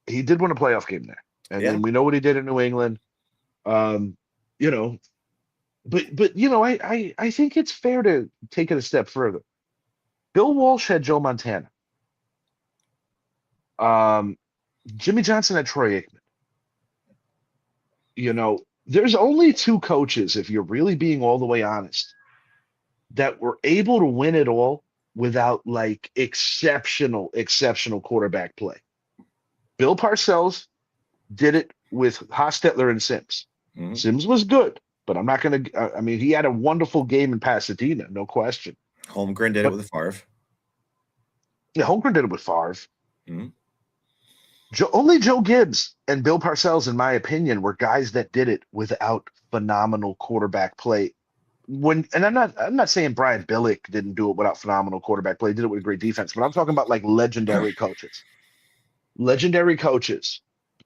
Speaker 1: he did win a playoff game there, and
Speaker 2: Yeah,
Speaker 1: then we know what he did in New England. Um, you know, but you know, I think it's fair to take it a step further. Bill Walsh had Joe Montana. Um, Jimmy Johnson had Troy Aikman. You know, there's only two coaches, if you're really being all the way honest, that were able to win it all without like exceptional quarterback play. Bill Parcells did it with Hostetler and Sims.
Speaker 2: Mhm.
Speaker 1: Sims was good, but I'm not going to. I mean, he had a wonderful game in Pasadena, no question.
Speaker 2: Holmgren did it
Speaker 1: But
Speaker 2: with Favre.
Speaker 1: yeah, Holmgren did it with Favre.
Speaker 2: Mhm.
Speaker 1: Only Joe Gibbs and Bill Parcells, in my opinion, were guys that did it without phenomenal quarterback play. And I'm not saying Brian Billick didn't do it without phenomenal quarterback play, he did it with a great defense, but I'm talking about like legendary coaches. Legendary coaches.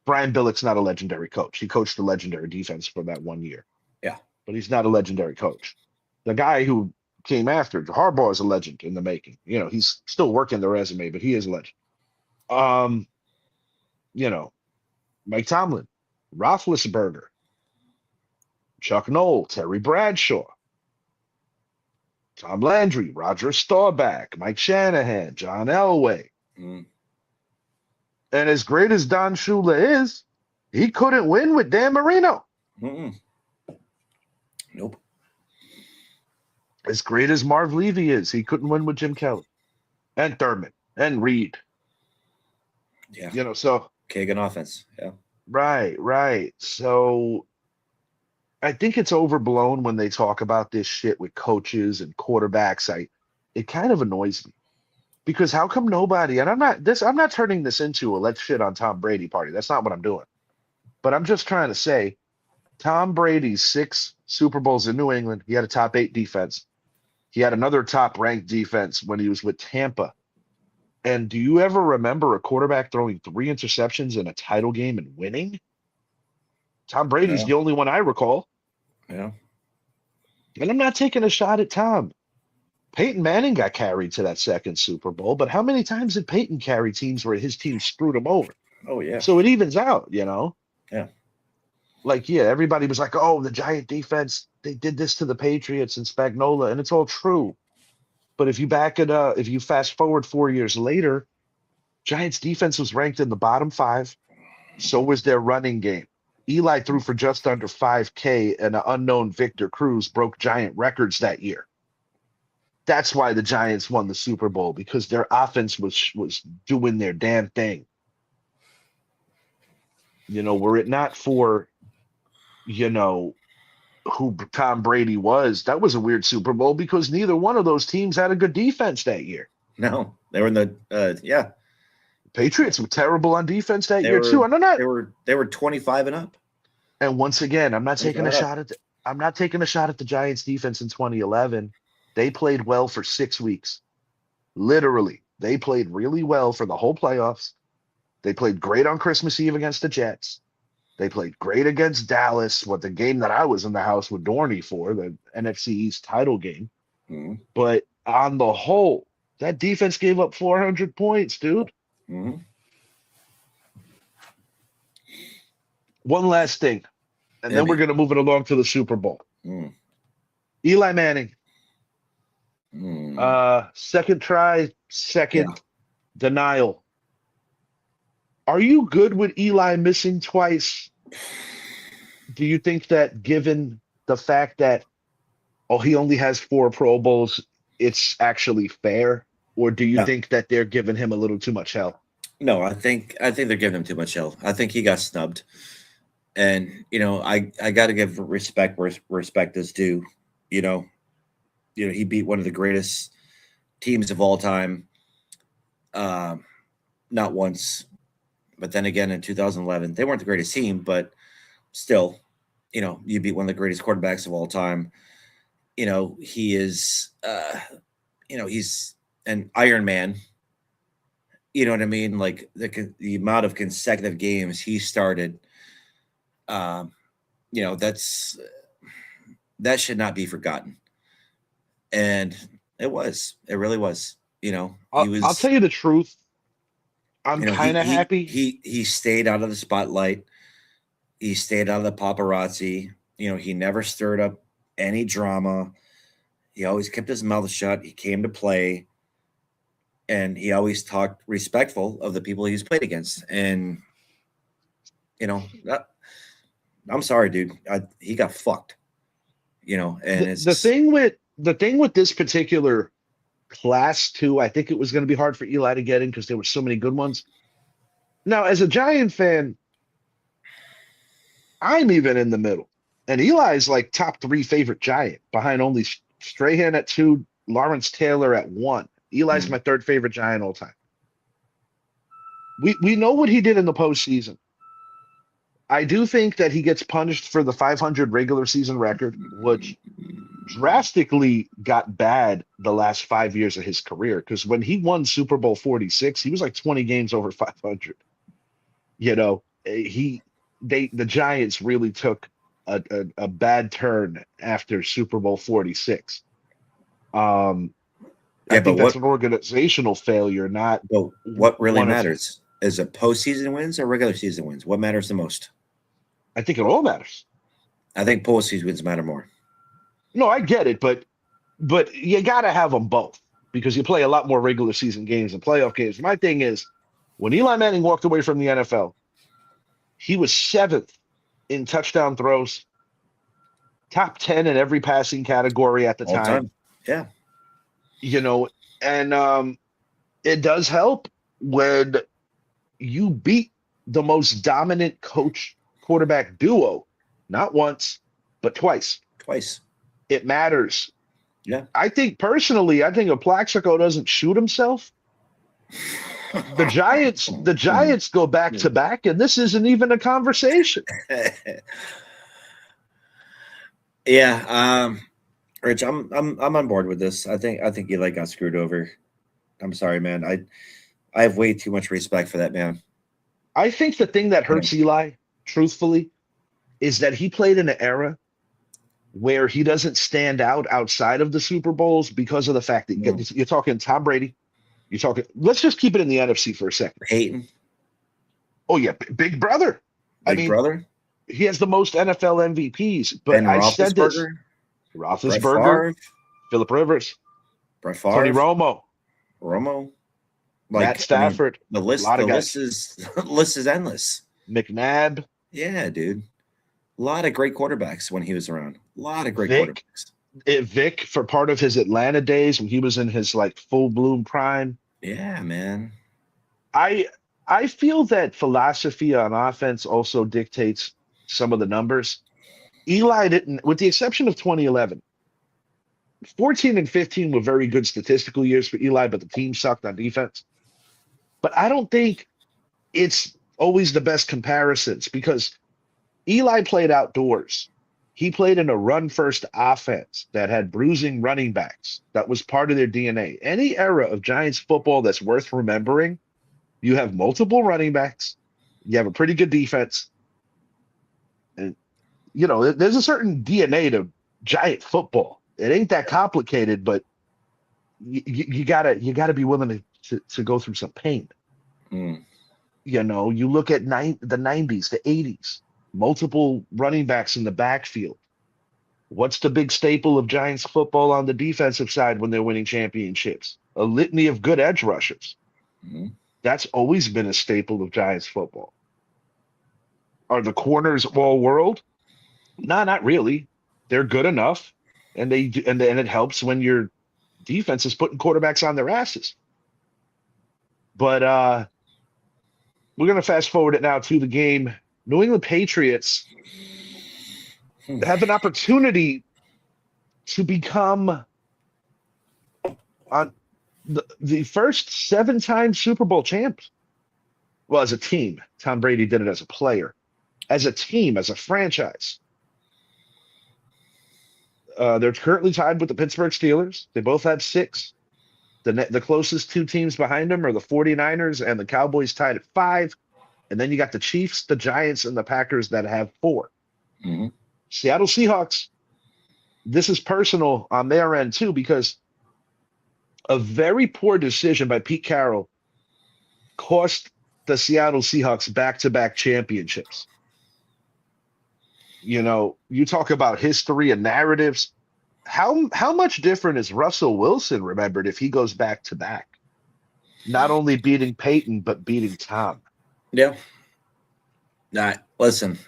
Speaker 1: Brian Billick's not a legendary coach. He coached the legendary defense for that 1 year.
Speaker 2: Yeah.
Speaker 1: But he's not a legendary coach. The guy who came after Harbaugh is a legend in the making. You know, he's still working the resume, but he is a legend. Um, you know, Mike Tomlin, Roethlisberger, Chuck Noll, Terry Bradshaw, Tom Landry, Roger Staubach, Mike Shanahan, John Elway.
Speaker 2: Mhm.
Speaker 1: And as great as Don Shula is, he couldn't win with Dan Marino.
Speaker 2: Mm-mm. Nope.
Speaker 1: As great as Marv Levy is, he couldn't win with Jim Kelly and Thurman and Reed.
Speaker 2: Yeah.
Speaker 1: You know, so
Speaker 2: Kagan offense. Yeah.
Speaker 1: right. So I think it's overblown when they talk about this shit with coaches and quarterbacks. It kind of annoys me because how come nobody, and I'm not turning this into a let's shit on Tom Brady party. That's not what I'm doing. But I'm just trying to say Tom Brady's 6 Super Bowls in New England, he had a top 8 defense. He had another top ranked defense when he was with Tampa. And do you ever remember a quarterback throwing 3 interceptions in a title game and winning? Tom Brady's
Speaker 2: Yeah.
Speaker 1: the only one I recall.
Speaker 2: Yeah.
Speaker 1: And I'm not taking a shot at Tom. Peyton Manning got carried to that second Super Bowl, but how many times did Peyton carry teams where his team screwed him over?
Speaker 2: Oh yeah.
Speaker 1: So it evens out, you know?
Speaker 2: Yeah.
Speaker 1: Like, yeah, everybody was like, oh, the Giant defense, they did this to the Patriots and Spagnola, and it's all true. But if you back it up, if you fast forward 4 years later, Giants defense was ranked in the bottom 5. So was their running game. Eli threw for just under 5K, and an unknown Victor Cruz broke Giant records that year. That's why the Giants won the Super Bowl, because their offense was doing their damn thing. You know, were it not for, you know, who Tom Brady was, that was a weird Super Bowl because neither one of those teams had a good defense that year.
Speaker 2: No, they were in the yeah.
Speaker 1: Patriots were terrible on defense that
Speaker 2: They
Speaker 1: year too.
Speaker 2: were
Speaker 1: And I'm not,
Speaker 2: they were 25 and up.
Speaker 1: and once again, I'm not taking
Speaker 2: 25
Speaker 1: a
Speaker 2: and up.
Speaker 1: shot at I'm not taking a shot at the Giants defense in 2011. They played well for 6 weeks. Literally, they played really well for the whole playoffs. They played great on Christmas Eve against the Jets. They played great against Dallas, what the game that I was in the house with Dorney for, the NFC East title game.
Speaker 2: Mhm.
Speaker 1: But on the whole, That defense gave up 400 points, dude.
Speaker 2: Mm-hmm.
Speaker 1: One last thing, and
Speaker 2: Hit
Speaker 1: then we're
Speaker 2: me.
Speaker 1: going to move it along to the Super Bowl.
Speaker 2: Mm.
Speaker 1: Eli Manning,
Speaker 2: Mm.
Speaker 1: second try,
Speaker 2: Yeah.
Speaker 1: second denial. Are you good with Eli missing twice? Do you think that given the fact that he only has 4 Pro Bowls, it's actually fair? Or do you
Speaker 2: No,
Speaker 1: think that they're giving him a little too much hell?
Speaker 2: no. I think they're giving him too much hell. I think he got snubbed, and I got to give respect where respect is due. You know, he beat one of the greatest teams of all time, um, not once, but then again in 2011 they weren't the greatest team, but still, you beat one of the greatest quarterbacks of all time. He is, he's an Iron Man. You know what I mean? Like the amount of consecutive games he started, um, that's that should not be forgotten. And it really was. He
Speaker 1: I'll
Speaker 2: was,
Speaker 1: tell you the truth. I'm
Speaker 2: he
Speaker 1: kind of
Speaker 2: he
Speaker 1: happy.
Speaker 2: he stayed out of the spotlight. He stayed out of the paparazzi. He never stirred up any drama. He always kept his mouth shut. He came to play, and he always talked respectful of the people he's played against. And that, I'm sorry, dude. He got fucked. And
Speaker 1: The
Speaker 2: it's
Speaker 1: thing with this particular class too, I think it was going to be hard for Eli to get in because there were so many good ones. Now, as a Giant fan, I'm even in the middle. And Eli's like top 3 favorite Giant, behind only Strahan at 2, Lawrence Taylor at 1. Eli's
Speaker 2: mm,
Speaker 1: my third favorite Giant all time. We know what he did in the postseason. I do think that he gets punished for the 500 regular season record, which drastically got bad the last 5 years of his career. Because when he won Super Bowl 46, he was like 20 games over 500. The Giants really took a bad turn after Super Bowl 46. Um, I
Speaker 2: yeah,
Speaker 1: think that's an organizational failure, not
Speaker 2: but what really
Speaker 1: one or two.
Speaker 2: matters is it postseason wins or regular season wins. What matters the most?
Speaker 1: I think it all matters.
Speaker 2: I think postseason wins matter more.
Speaker 1: No, I get it, but you got to have them both because you play a lot more regular season games and playoff games. My thing is, when Eli Manning walked away from the NFL, he was 7th in touchdown throws, top 10 in every passing category at the
Speaker 2: All
Speaker 1: time.
Speaker 2: time. Yeah.
Speaker 1: You know, and it does help when you beat the most dominant coach quarterback duo, not once, but twice.
Speaker 2: Twice.
Speaker 1: It matters.
Speaker 2: Yeah.
Speaker 1: I think personally, I think if Plaxico doesn't shoot himself, the Giants go back to back, and this isn't even a conversation.
Speaker 2: Yeah. Rich, I'm on board with this. I think Eli got screwed over. I'm sorry, man. I have way too much respect for that man.
Speaker 1: I think the thing that
Speaker 2: You know,
Speaker 1: hurts Eli, truthfully, is that he played in an era where he doesn't stand out outside of the Super Bowls because of the fact that
Speaker 2: mm,
Speaker 1: you're talking Tom Brady. You're talking, let's just keep it in the NFC for a second.
Speaker 2: Peyton,
Speaker 1: Oh, yeah, big brother. I
Speaker 2: Big
Speaker 1: mean,
Speaker 2: Brother,
Speaker 1: he has the most NFL MVPs, but
Speaker 2: Ben
Speaker 1: I said this
Speaker 2: Roethlisberger, Brett
Speaker 1: Roethlisberger,
Speaker 2: Favre,
Speaker 1: Philip Rivers,
Speaker 2: Brett
Speaker 1: Tony
Speaker 2: Favre,
Speaker 1: Romo,
Speaker 2: Romo.
Speaker 1: Matt
Speaker 2: I mean,
Speaker 1: Stafford,
Speaker 2: the
Speaker 1: a
Speaker 2: list
Speaker 1: lot
Speaker 2: the
Speaker 1: of
Speaker 2: list
Speaker 1: guys,
Speaker 2: is the list is endless.
Speaker 1: McNabb,
Speaker 2: Yeah, dude. A lot of great quarterbacks when he was around. A lot of great
Speaker 1: Vic,
Speaker 2: quarterbacks.
Speaker 1: Vic for part of his Atlanta days when he was in his like full bloom prime.
Speaker 2: Yeah, man.
Speaker 1: I I feel that philosophy on offense also dictates some of the numbers. Eli didn't, with the exception of 2011. 14 and 15 were very good statistical years for Eli, but the team sucked on defense. But I don't think it's always the best comparisons because Eli played outdoors. He played in a run first offense that had bruising running backs. That was part of their DNA. Any era of Giants football that's worth remembering, you have multiple running backs, you have a pretty good defense, and there's a certain DNA to Giant football. It ain't that complicated, but you gotta be willing to go through some pain.
Speaker 2: Mm.
Speaker 1: You look at the 90s, the 80s, multiple running backs in the backfield. What's the big staple of Giants football on the defensive side when they're winning championships? A litany of good edge rushers.
Speaker 2: Mm.
Speaker 1: That's always been a staple of Giants football. Are the corners all world? No, not really. They're good enough, and it helps when your defense is putting quarterbacks on their asses. But we're gonna fast forward it now to the game. New England Patriots
Speaker 2: Hmm.
Speaker 1: have an opportunity to become on the first 7-time Super Bowl champs. Well, as a team, Tom Brady did it as a player. As a team, as a franchise, they're currently tied with the Pittsburgh Steelers. They both have 6. The closest 2 teams behind them are the 49ers and the Cowboys tied at 5. And then you got the Chiefs, the Giants, and the Packers that have 4.
Speaker 2: Mm.
Speaker 1: Seattle Seahawks, this is personal on their end too, because a very poor decision by Pete Carroll cost the Seattle Seahawks back-to-back championships. You talk about history and narratives. How much different is Russell Wilson remembered if he goes back to back? Not only beating Peyton, but beating Tom.
Speaker 2: Yeah. Listen,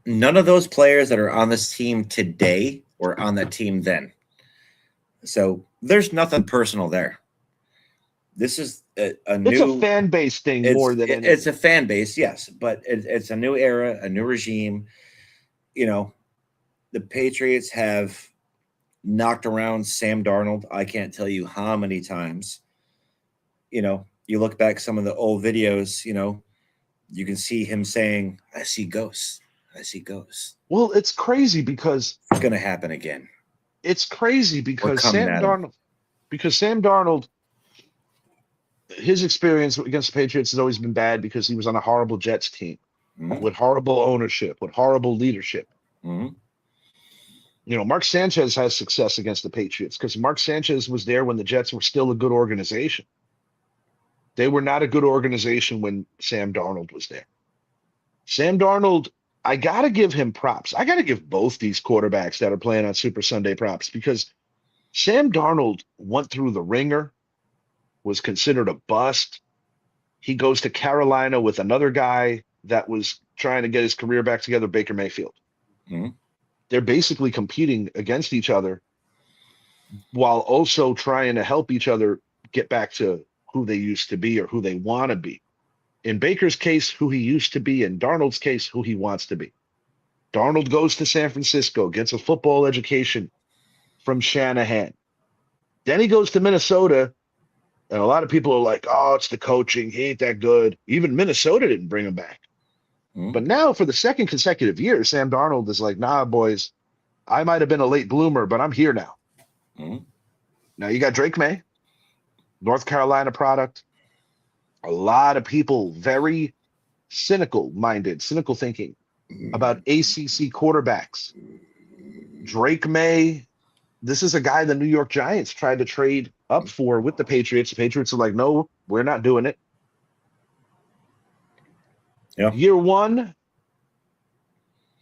Speaker 2: none of those players that are on this team today were on that team then. So there's nothing personal there. This is a new.
Speaker 1: It's a fan base thing more than anything.
Speaker 2: It's a fan base, yes, but it's a new era, a new regime. The Patriots have knocked around Sam Darnold. I can't tell you how many times. You look back some of the old videos. You can see him saying, "I see ghosts. I see ghosts."
Speaker 1: Well, it's crazy because
Speaker 2: it's going to happen again.
Speaker 1: It's crazy because Sam Darnold, his experience against the Patriots has always been bad because he was on a horrible Jets team with horrible ownership, with horrible leadership.
Speaker 2: Mm-hmm.
Speaker 1: Mark Sanchez has success against the Patriots because Mark Sanchez was there when the Jets were still a good organization. They were not a good organization when Sam Darnold was there. Sam Darnold, I got to give him props. I got to give both these quarterbacks that are playing on Super Sunday props because Sam Darnold went through the ringer, was considered a bust. He goes to Carolina with another guy that was trying to get his career back together, Baker Mayfield.
Speaker 2: Mm-hmm.
Speaker 1: They're basically competing against each other while also trying to help each other get back to who they used to be or who they want to be. In Baker's case, who he used to be. In Darnold's case, who he wants to be. Darnold goes to San Francisco, gets a football education from Shanahan. Then he goes to Minnesota, and a lot of people are like, oh, it's the coaching. He ain't that good. Even Minnesota didn't bring him back.
Speaker 2: Mm-hmm.
Speaker 1: But now, for the second consecutive year, Sam Darnold is like, nah, boys, I might have been a late bloomer, but I'm here now.
Speaker 2: Mm-hmm.
Speaker 1: Now you got Drake May, North Carolina product. A lot of people very cynical thinking about ACC quarterbacks. Drake May, this is a guy the New York Giants tried to trade up for with the Patriots. The Patriots are like, no, we're not doing it.
Speaker 2: Yeah.
Speaker 1: Year 1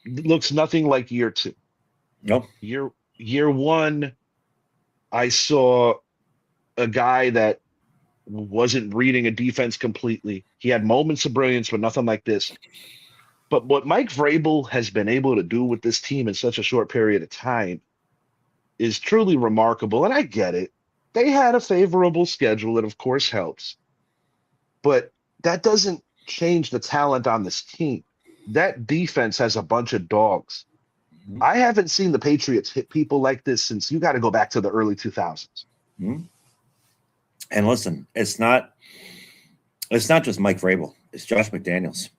Speaker 1: looks nothing like year 2.
Speaker 2: Nope.
Speaker 1: Year 1, I saw a guy that wasn't reading a defense completely. He had moments of brilliance, but nothing like this. But what Mike Vrabel has been able to do with this team in such a short period of time is truly remarkable. And I get it. They had a favorable schedule. It, of course, helps. But that doesn't change the talent on this team. That defense has a bunch of dogs.
Speaker 2: Mm-hmm.
Speaker 1: I haven't seen the Patriots hit people like this since you got to go back to the early 2000s.
Speaker 2: Mm-hmm. And listen, it's not just Mike Vrabel. It's Josh McDaniels.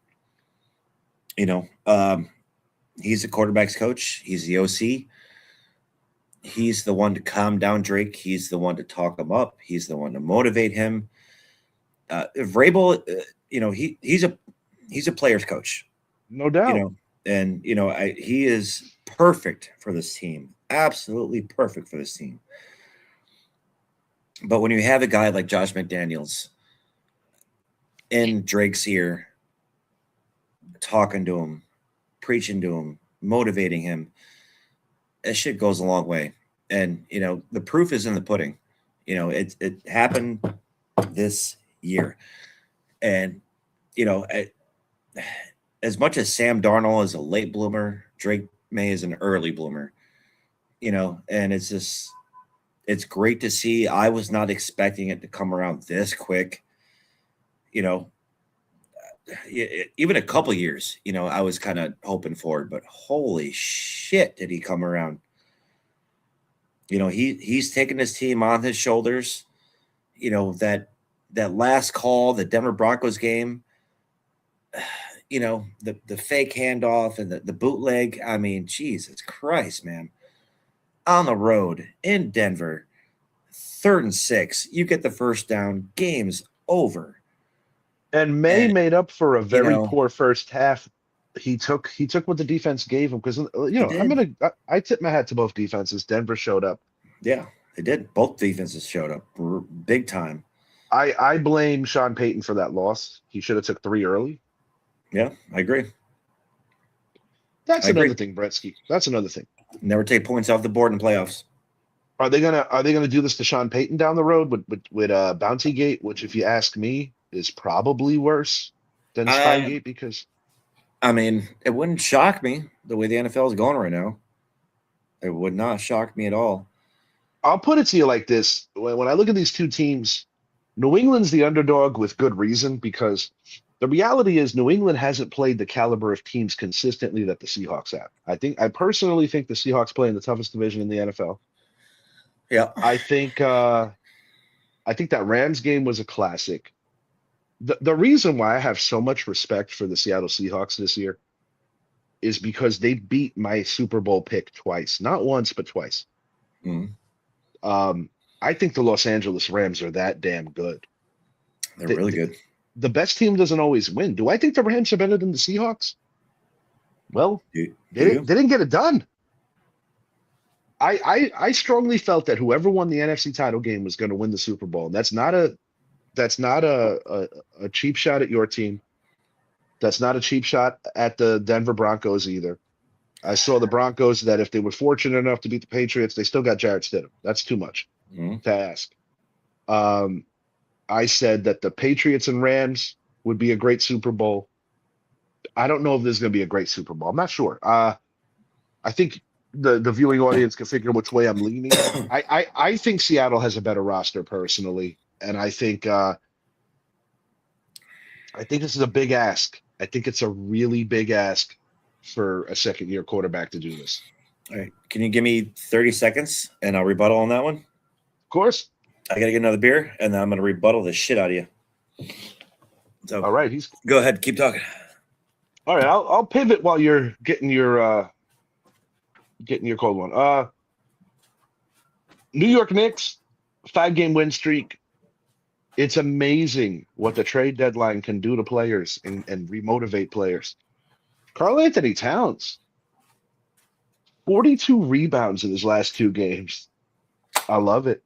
Speaker 2: He's the quarterback's coach. He's the OC. He's the one to calm down Drake. He's the one to talk him up. He's the one to motivate him. Vrabel, he's a player's coach.
Speaker 1: No doubt.
Speaker 2: He is perfect for this team. Absolutely perfect for this team. But when you have a guy like Josh McDaniels in Drake's ear, talking to him, preaching to him, motivating him, that shit goes a long way. And the proof is in the pudding. It happened this year, and you know, as much as Sam Darnold is a late bloomer, Drake May is an early bloomer. And it's great to see. I was not expecting it to come around this quick. You know, even a couple years, I was kind of hoping for it, but holy shit, did he come around? He's taken his team on his shoulders. That last call, the Denver Broncos game, the fake handoff and the bootleg. I mean, Jesus Christ, man. On the road in Denver, 3rd and 6, you get the first down, game's over.
Speaker 1: And May made up for a very poor first half. He took what the defense gave him because I tip my hat to both defenses. Denver showed up.
Speaker 2: Yeah, they did. Both defenses showed up big time.
Speaker 1: I blame Sean Payton for that loss. He should have took 3 early.
Speaker 2: Yeah, I agree.
Speaker 1: That's another thing, Bretsky. That's another thing.
Speaker 2: Never take points off the board in playoffs.
Speaker 1: Are they gonna do this to Sean Payton down the road with Bounty Gate, which, if you ask me, is probably worse than Spygate? Because
Speaker 2: I mean, it wouldn't shock me the way the NFL is going right now. It would not shock me at all.
Speaker 1: I'll put it to you like this: when I look at these two teams, New England's the underdog with good reason, because the reality is New England hasn't played the caliber of teams consistently that the Seahawks have. I personally think the Seahawks play in the toughest division in the NFL.
Speaker 2: Yeah.
Speaker 1: I think that Rams game was a classic. The reason why I have so much respect for the Seattle Seahawks this year is because they beat my Super Bowl pick twice. Not once, but twice.
Speaker 2: Mm-hmm.
Speaker 1: I think the Los Angeles Rams are that damn good.
Speaker 2: They're really good.
Speaker 1: The best team doesn't always win. Do I think the Rams are better than the Seahawks? Well, they didn't get it done. I strongly felt that whoever won the NFC title game was going to win the Super Bowl. And that's not a cheap shot at your team. That's not a cheap shot at the Denver Broncos either. I saw the Broncos that if they were fortunate enough to beat the Patriots, they still got Jarrett Stidham. That's too much to ask. I said that the Patriots and Rams would be a great Super Bowl. I don't know if this is going to be a great Super Bowl. I'm not sure. I think the viewing audience can figure which way I'm leaning. I think Seattle has a better roster personally, and I think this is a big ask. I think it's a really big ask for a second-year quarterback to do this.
Speaker 2: All right. Can you give me 30 seconds and I'll rebuttal on that one?
Speaker 1: Of course.
Speaker 2: I got to get another beer and then I'm going to rebuttal the shit out of you. So,
Speaker 1: all right.
Speaker 2: Go ahead. Keep talking.
Speaker 1: All right. I'll pivot while you're getting your cold one. New York Knicks, 5-game win streak. It's amazing what the trade deadline can do to players and remotivate players. Karl-Anthony Towns, 42 rebounds in his last 2 games. I love it.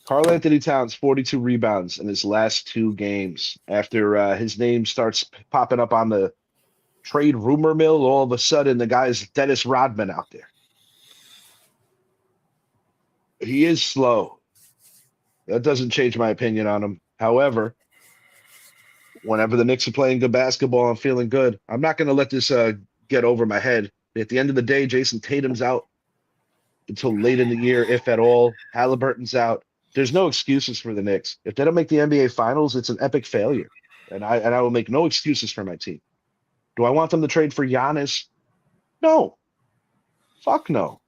Speaker 1: Karl-Anthony Towns, 42 rebounds in his last 2 games. After his name starts popping up on the trade rumor mill, all of a sudden the guy's Dennis Rodman out there. He is slow. That doesn't change my opinion on him. However, whenever the Knicks are playing good basketball, I'm feeling good. I'm not going to let this get over my head. At the end of the day, Jason Tatum's out until late in the year, if at all. Halliburton's out. There's no excuses for the Knicks. If they don't make the NBA Finals, it's an epic failure. And I will make no excuses for my team. Do I want them to trade for Giannis? No. Fuck no.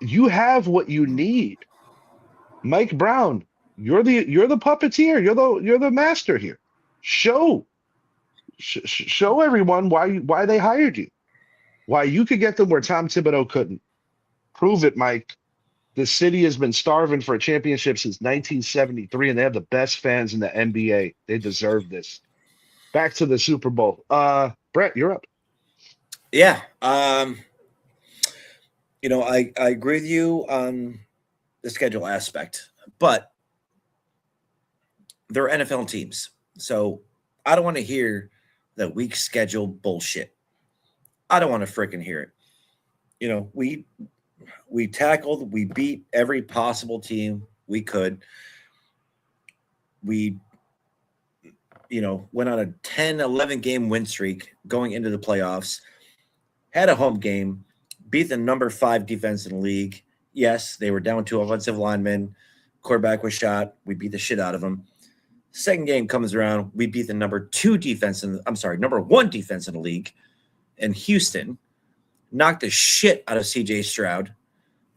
Speaker 1: You have what you need. Mike Brown, you're the puppeteer. You're the master here. Show everyone why they hired you. Why you could get them where Tom Thibodeau couldn't. Prove it, Mike. The city has been starving for a championship since 1973, and they have the best fans in the NBA. They deserve this. Back to the Super Bowl. Brett, you're up.
Speaker 2: Yeah. I agree with you on the schedule aspect, but they're NFL teams. So I don't want to hear the weak schedule bullshit. I don't want to freaking hear it. We tackled, we beat every possible team we could. We went on a 10, 11 game win streak going into the playoffs, had a home game, beat the number 5 defense in the league. Yes, they were down 2 offensive linemen. Quarterback was shot. We beat the shit out of them. Second game comes around. We beat the number 1 defense in the league in Houston. Knocked the shit out of CJ Stroud.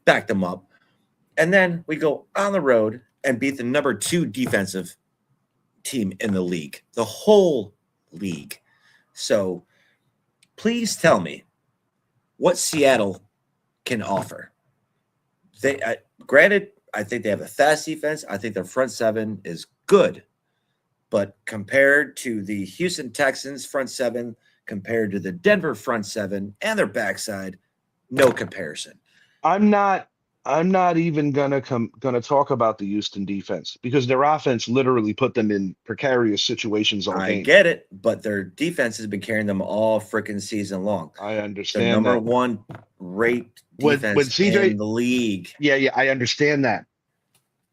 Speaker 2: Backed them up. And then we go on the road and beat the number 2 defensive team in the league, the whole league. So please tell me what Seattle can offer. Granted, I think they have a fast defense. I think their front 7 is good. But compared to the Houston Texans front 7, compared to the Denver front 7 and their backside, no comparison.
Speaker 1: I'm not even gonna talk about the Houston defense because their offense literally put them in precarious situations all
Speaker 2: I
Speaker 1: game.
Speaker 2: get it, but their defense has been carrying them all freaking season long.
Speaker 1: I
Speaker 2: The
Speaker 1: understand
Speaker 2: number
Speaker 1: that.
Speaker 2: 1 rate
Speaker 1: When
Speaker 2: defense
Speaker 1: CJ
Speaker 2: in the league.
Speaker 1: Yeah, I understand that.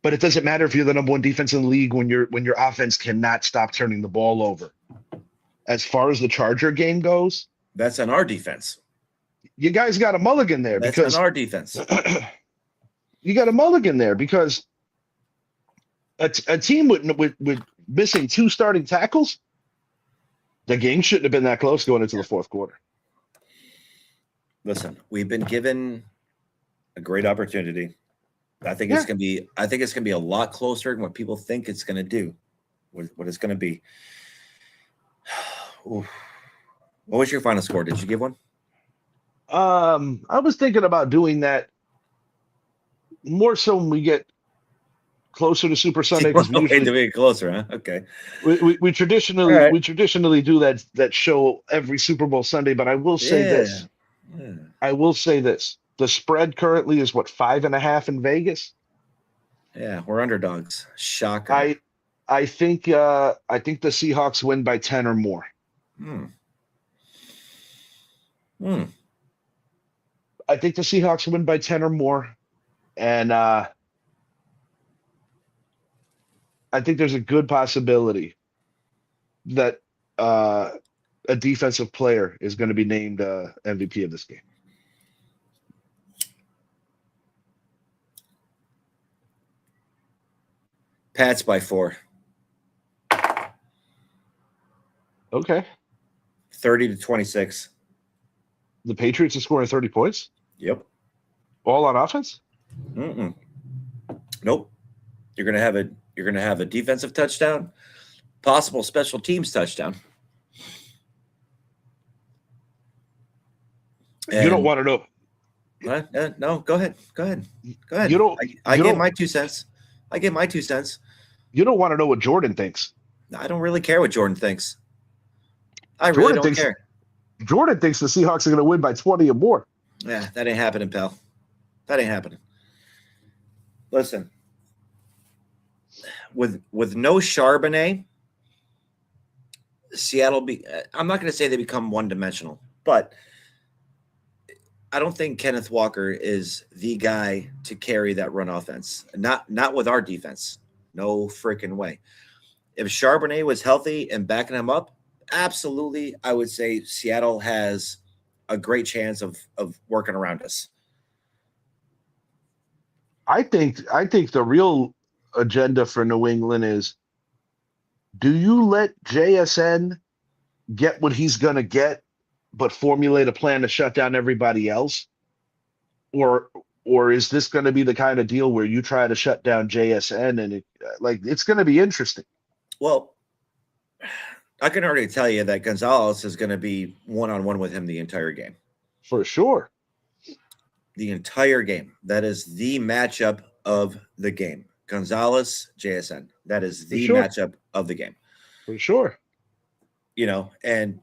Speaker 1: But it doesn't matter if you're the number 1 defense in the league when your offense cannot stop turning the ball over. As far as the Charger game goes,
Speaker 2: That's on our defense.
Speaker 1: you guys got a mulligan there
Speaker 2: That's
Speaker 1: because
Speaker 2: on our defense.
Speaker 1: you got a mulligan there because a team with missing 2 starting tackles, the game shouldn't have been that close going into the fourth quarter.
Speaker 2: Listen, we've been given a great opportunity. I think it's gonna be a lot closer than what people think it's gonna do. What it's gonna be. Oof. What was your final score? Did you give one?
Speaker 1: I was thinking about doing that more so when we get closer to Super Sunday because we
Speaker 2: to
Speaker 1: usually
Speaker 2: be closer, huh? Okay.
Speaker 1: we traditionally
Speaker 2: All right.
Speaker 1: we traditionally do that show every Super Bowl Sunday. But I will say this.
Speaker 2: Yeah.
Speaker 1: I will say this. The spread currently is what, 5.5 in Vegas.
Speaker 2: Yeah, we're underdogs. Shocker.
Speaker 1: I think the Seahawks win by 10 or more. I think the Seahawks win by 10 or more. And I think there's a good possibility that a defensive player is going to be named MVP of this game.
Speaker 2: Pats by 4.
Speaker 1: Okay.
Speaker 2: 30-26.
Speaker 1: The Patriots are scoring 30 points?
Speaker 2: Yep.
Speaker 1: All on offense?
Speaker 2: Nope. You're gonna have a defensive touchdown, possible special teams touchdown.
Speaker 1: You don't want to know.
Speaker 2: No, go ahead.
Speaker 1: You don't.
Speaker 2: I gave my 2 cents.
Speaker 1: You don't want to know what Jordan thinks.
Speaker 2: I don't really care what Jordan thinks. I really don't care.
Speaker 1: Jordan thinks the Seahawks are going to win by 20 or more.
Speaker 2: Yeah, that ain't happening, pal. That ain't happening. Listen, with no Charbonnet, Seattle I'm not going to say they become one-dimensional, but I don't think Kenneth Walker is the guy to carry that run offense. Not with our defense. No freaking way. If Charbonnet was healthy and backing him up, absolutely, I would say Seattle has a great chance of working around us.
Speaker 1: I think the real agenda for New England is, do you let JSN get what he's going to get, but formulate a plan to shut down everybody else? Or is this going to be the kind of deal where you try to shut down JSN and it's going to be interesting?
Speaker 2: Well, I can already tell you that Gonzalez is going to be one-on-one with him the entire game.
Speaker 1: For sure.
Speaker 2: The entire game. That is the matchup of the game. Gonzalez, JSN. That is the matchup of the game.
Speaker 1: For sure.
Speaker 2: And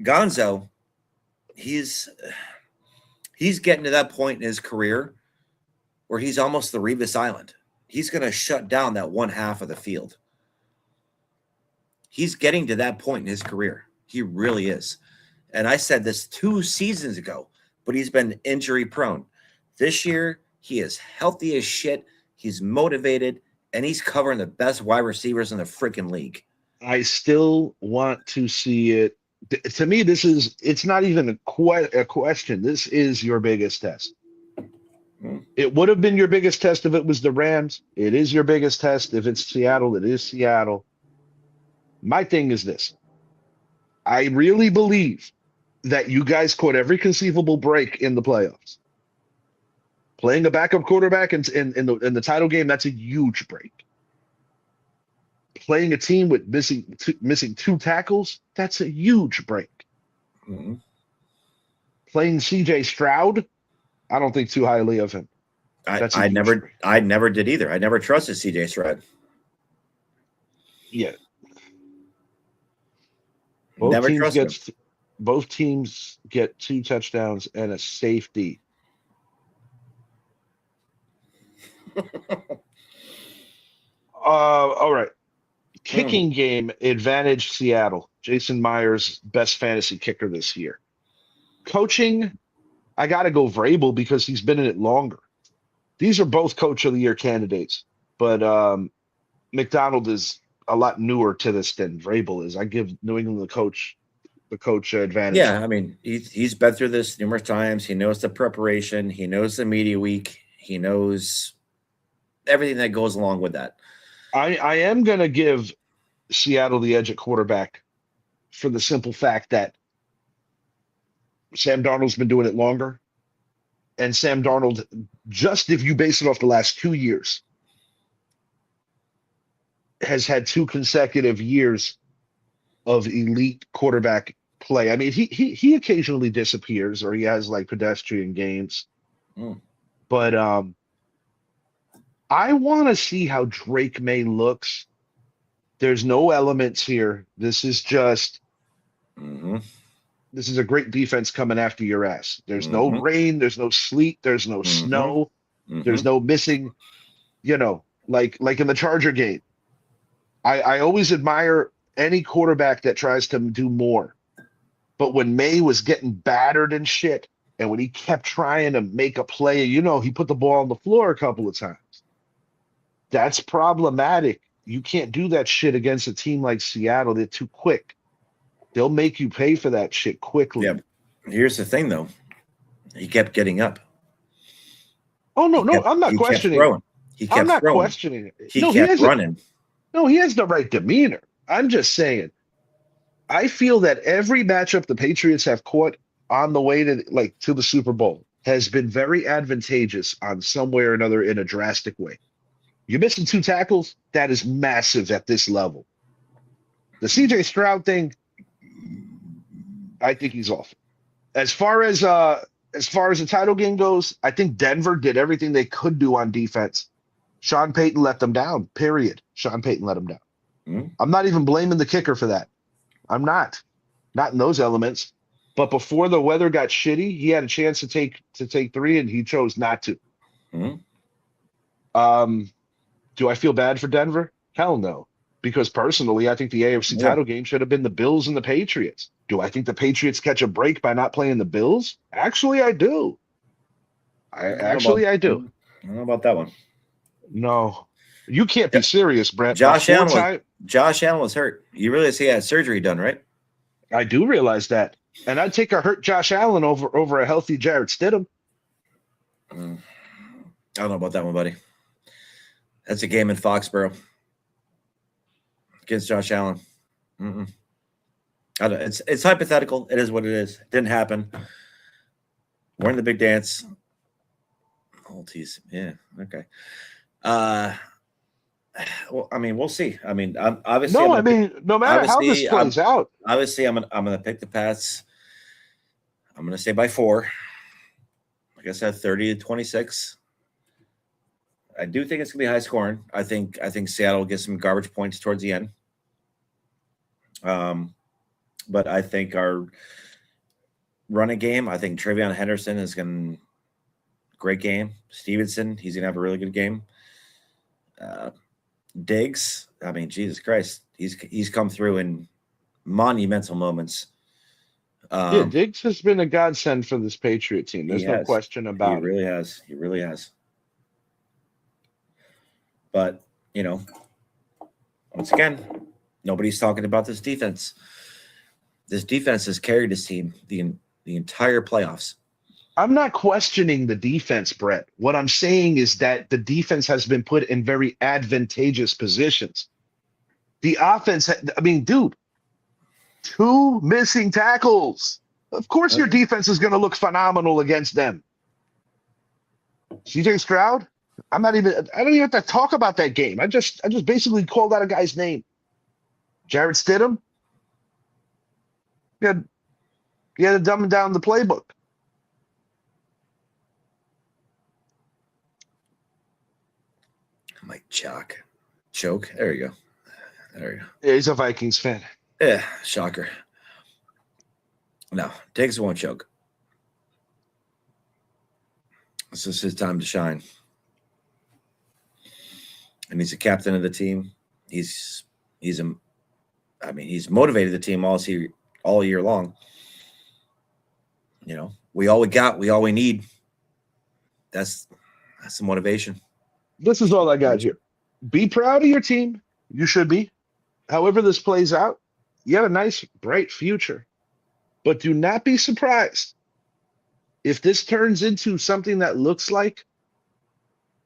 Speaker 2: Gonzo, he's He's getting to that point in his career where he's almost the Revis Island. He's going to shut down that one half of the field. He's getting to that point in his career. He really is. And I said this 2 seasons ago, but he's been injury prone. This year, he is healthy as shit. He's motivated, and he's covering the best wide receivers in the freaking league.
Speaker 1: I still want to see it. To me, it's not even a question. This is your biggest test. It would have been your biggest test if it was the Rams. It is your biggest test if it's Seattle. It is Seattle. My thing is this. I really believe that you guys caught every conceivable break in the playoffs. Playing a backup quarterback in the title game, that's a huge break. Playing a team with missing 2 tackles, that's a huge break.
Speaker 2: Mm-hmm.
Speaker 1: Playing CJ Stroud, I don't think too highly of him.
Speaker 2: I never did either. I never trusted CJ Stroud.
Speaker 1: Yeah. Both teams get 2 touchdowns and a safety. All right. Kicking game advantage Seattle. Jason Myers, best fantasy kicker this year. Coaching, I got to go Vrabel because he's been in it longer. These are both coach of the year candidates, but McDonald is a lot newer to this than Vrabel is. I give New England the coach advantage.
Speaker 2: Yeah, I mean, he's been through this numerous times. He knows the preparation. He knows the media week. He knows everything that goes along with that.
Speaker 1: I am going to give Seattle the edge at quarterback for the simple fact that Sam Darnold's been doing it longer. And Sam Darnold, just if you base it off the last 2 years, has had 2 consecutive years of elite quarterback play. I mean, he occasionally disappears or he has like pedestrian games. But I want to see how Drake May looks. There's no elements here. This is just this is a great defense coming after your ass. There's no rain, there's no sleet, there's no snow, there's no missing, like in the Charger game. I always admire any quarterback that tries to do more. But when May was getting battered and shit, and when he kept trying to make a play, he put the ball on the floor a couple of times. That's problematic. You can't do that shit against a team like Seattle. They're too quick. They'll make you pay for that shit quickly.
Speaker 2: Yeah. Here's the thing, though. He kept getting up.
Speaker 1: Oh, no, I'm not questioning.
Speaker 2: I'm not
Speaker 1: questioning it.
Speaker 2: He kept running.
Speaker 1: No, he has the right demeanor. I'm just saying. I feel that every matchup the Patriots have caught on the way to the Super Bowl has been very advantageous on some way or another in a drastic way. You're missing 2 tackles. That is massive at this level. The CJ Stroud thing, I think he's off. As far as the title game goes, I think Denver did everything they could do on defense. Sean Payton let them down, period. Sean Payton let them down. I'm not even blaming the kicker for that. I'm not in those elements. But before the weather got shitty, he had a chance to take 3, and he chose not to. Do I feel bad for Denver? Hell no. Because personally, I think the AFC title game should have been the Bills and the Patriots. Do I think the Patriots catch a break by not playing the Bills? Actually, I do. I do.
Speaker 2: I don't know about that one.
Speaker 1: No. You can't be serious, Brent.
Speaker 2: Josh Allen was hurt. You realize he had surgery done, right?
Speaker 1: I do realize that. And I'd take a hurt Josh Allen over a healthy Jarrett Stidham.
Speaker 2: I don't know about that one, buddy. That's a game in Foxborough against Josh Allen. I don't, it's hypothetical. It is what it is. It didn't happen. We're in the big dance. Oh, geez. Yeah. Okay. Well, I mean, we'll see. I mean, obviously.
Speaker 1: No, no matter how this plays out.
Speaker 2: Obviously, I'm gonna pick the Pats. I'm gonna say by 4. Like I said, 30-26. I do think it's gonna be high scoring. I think Seattle will get some garbage points towards the end. But I think running game. I think Travion Henderson is going to great game. Stevenson, he's going to have a really good game. Diggs, I mean, Jesus Christ, he's come through in monumental moments.
Speaker 1: Yeah, Diggs has been a godsend for this Patriot team.
Speaker 2: He
Speaker 1: There's no
Speaker 2: has.
Speaker 1: question
Speaker 2: He
Speaker 1: about it.
Speaker 2: really has. He really has. But, once again, nobody's talking about this defense. This defense has carried this team the entire playoffs.
Speaker 1: I'm not questioning the defense, Brett. What I'm saying is that the defense has been put in very advantageous positions. The offense, I mean, dude, 2 missing tackles. Of course, your defense is going to look phenomenal against them. CJ Stroud, I don't even have to talk about that game. I just basically called out a guy's name. Jarrett Stidham. You had to dumb down the playbook.
Speaker 2: Mike choke. There you go.
Speaker 1: Yeah, he's a Vikings fan.
Speaker 2: Yeah, shocker. No, Diggs won't choke. This is his time to shine. And he's a captain of the team. He's motivated the team all year long. We all we got, we all we need. That's the motivation.
Speaker 1: This is all I got here. Be proud of your team. You should be. However this plays out, you have a nice, bright future. But do not be surprised if this turns into something that looks like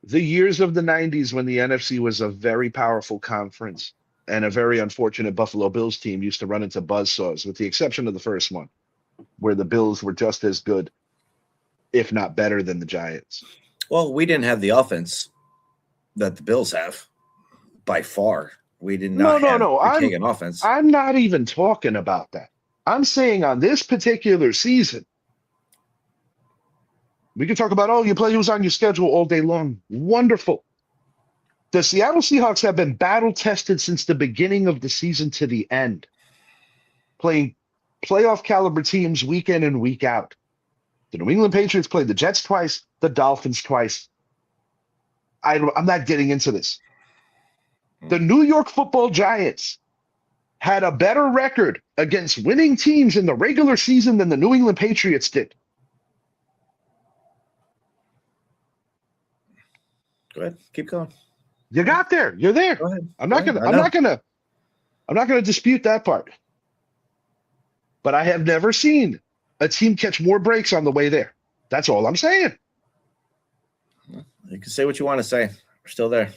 Speaker 1: the years of the 90s when the NFC was a very powerful conference and a very unfortunate Buffalo Bills team used to run into buzzsaws, with the exception of the first one, where the Bills were just as good, if not better, than the Giants.
Speaker 2: Well, we didn't have the offense that the Bills have by far. We did not have the Kagan offense.
Speaker 1: I'm not even talking about that. I'm saying on this particular season, we can talk about, you play who's on your schedule all day long. Wonderful. The Seattle Seahawks have been battle tested since the beginning of the season to the end, playing playoff caliber teams week in and week out. The New England Patriots played the Jets twice, the Dolphins twice. I'm not getting into this. The New York Football Giants had a better record against winning teams in the regular season than the New England Patriots did.
Speaker 2: Go ahead, keep going.
Speaker 1: You got there. You're there.
Speaker 2: Go ahead.
Speaker 1: I'm not gonna dispute that part. But I have never seen a team catch more breaks on the way there. That's all I'm saying.
Speaker 2: You can say what you want to say. We're still there.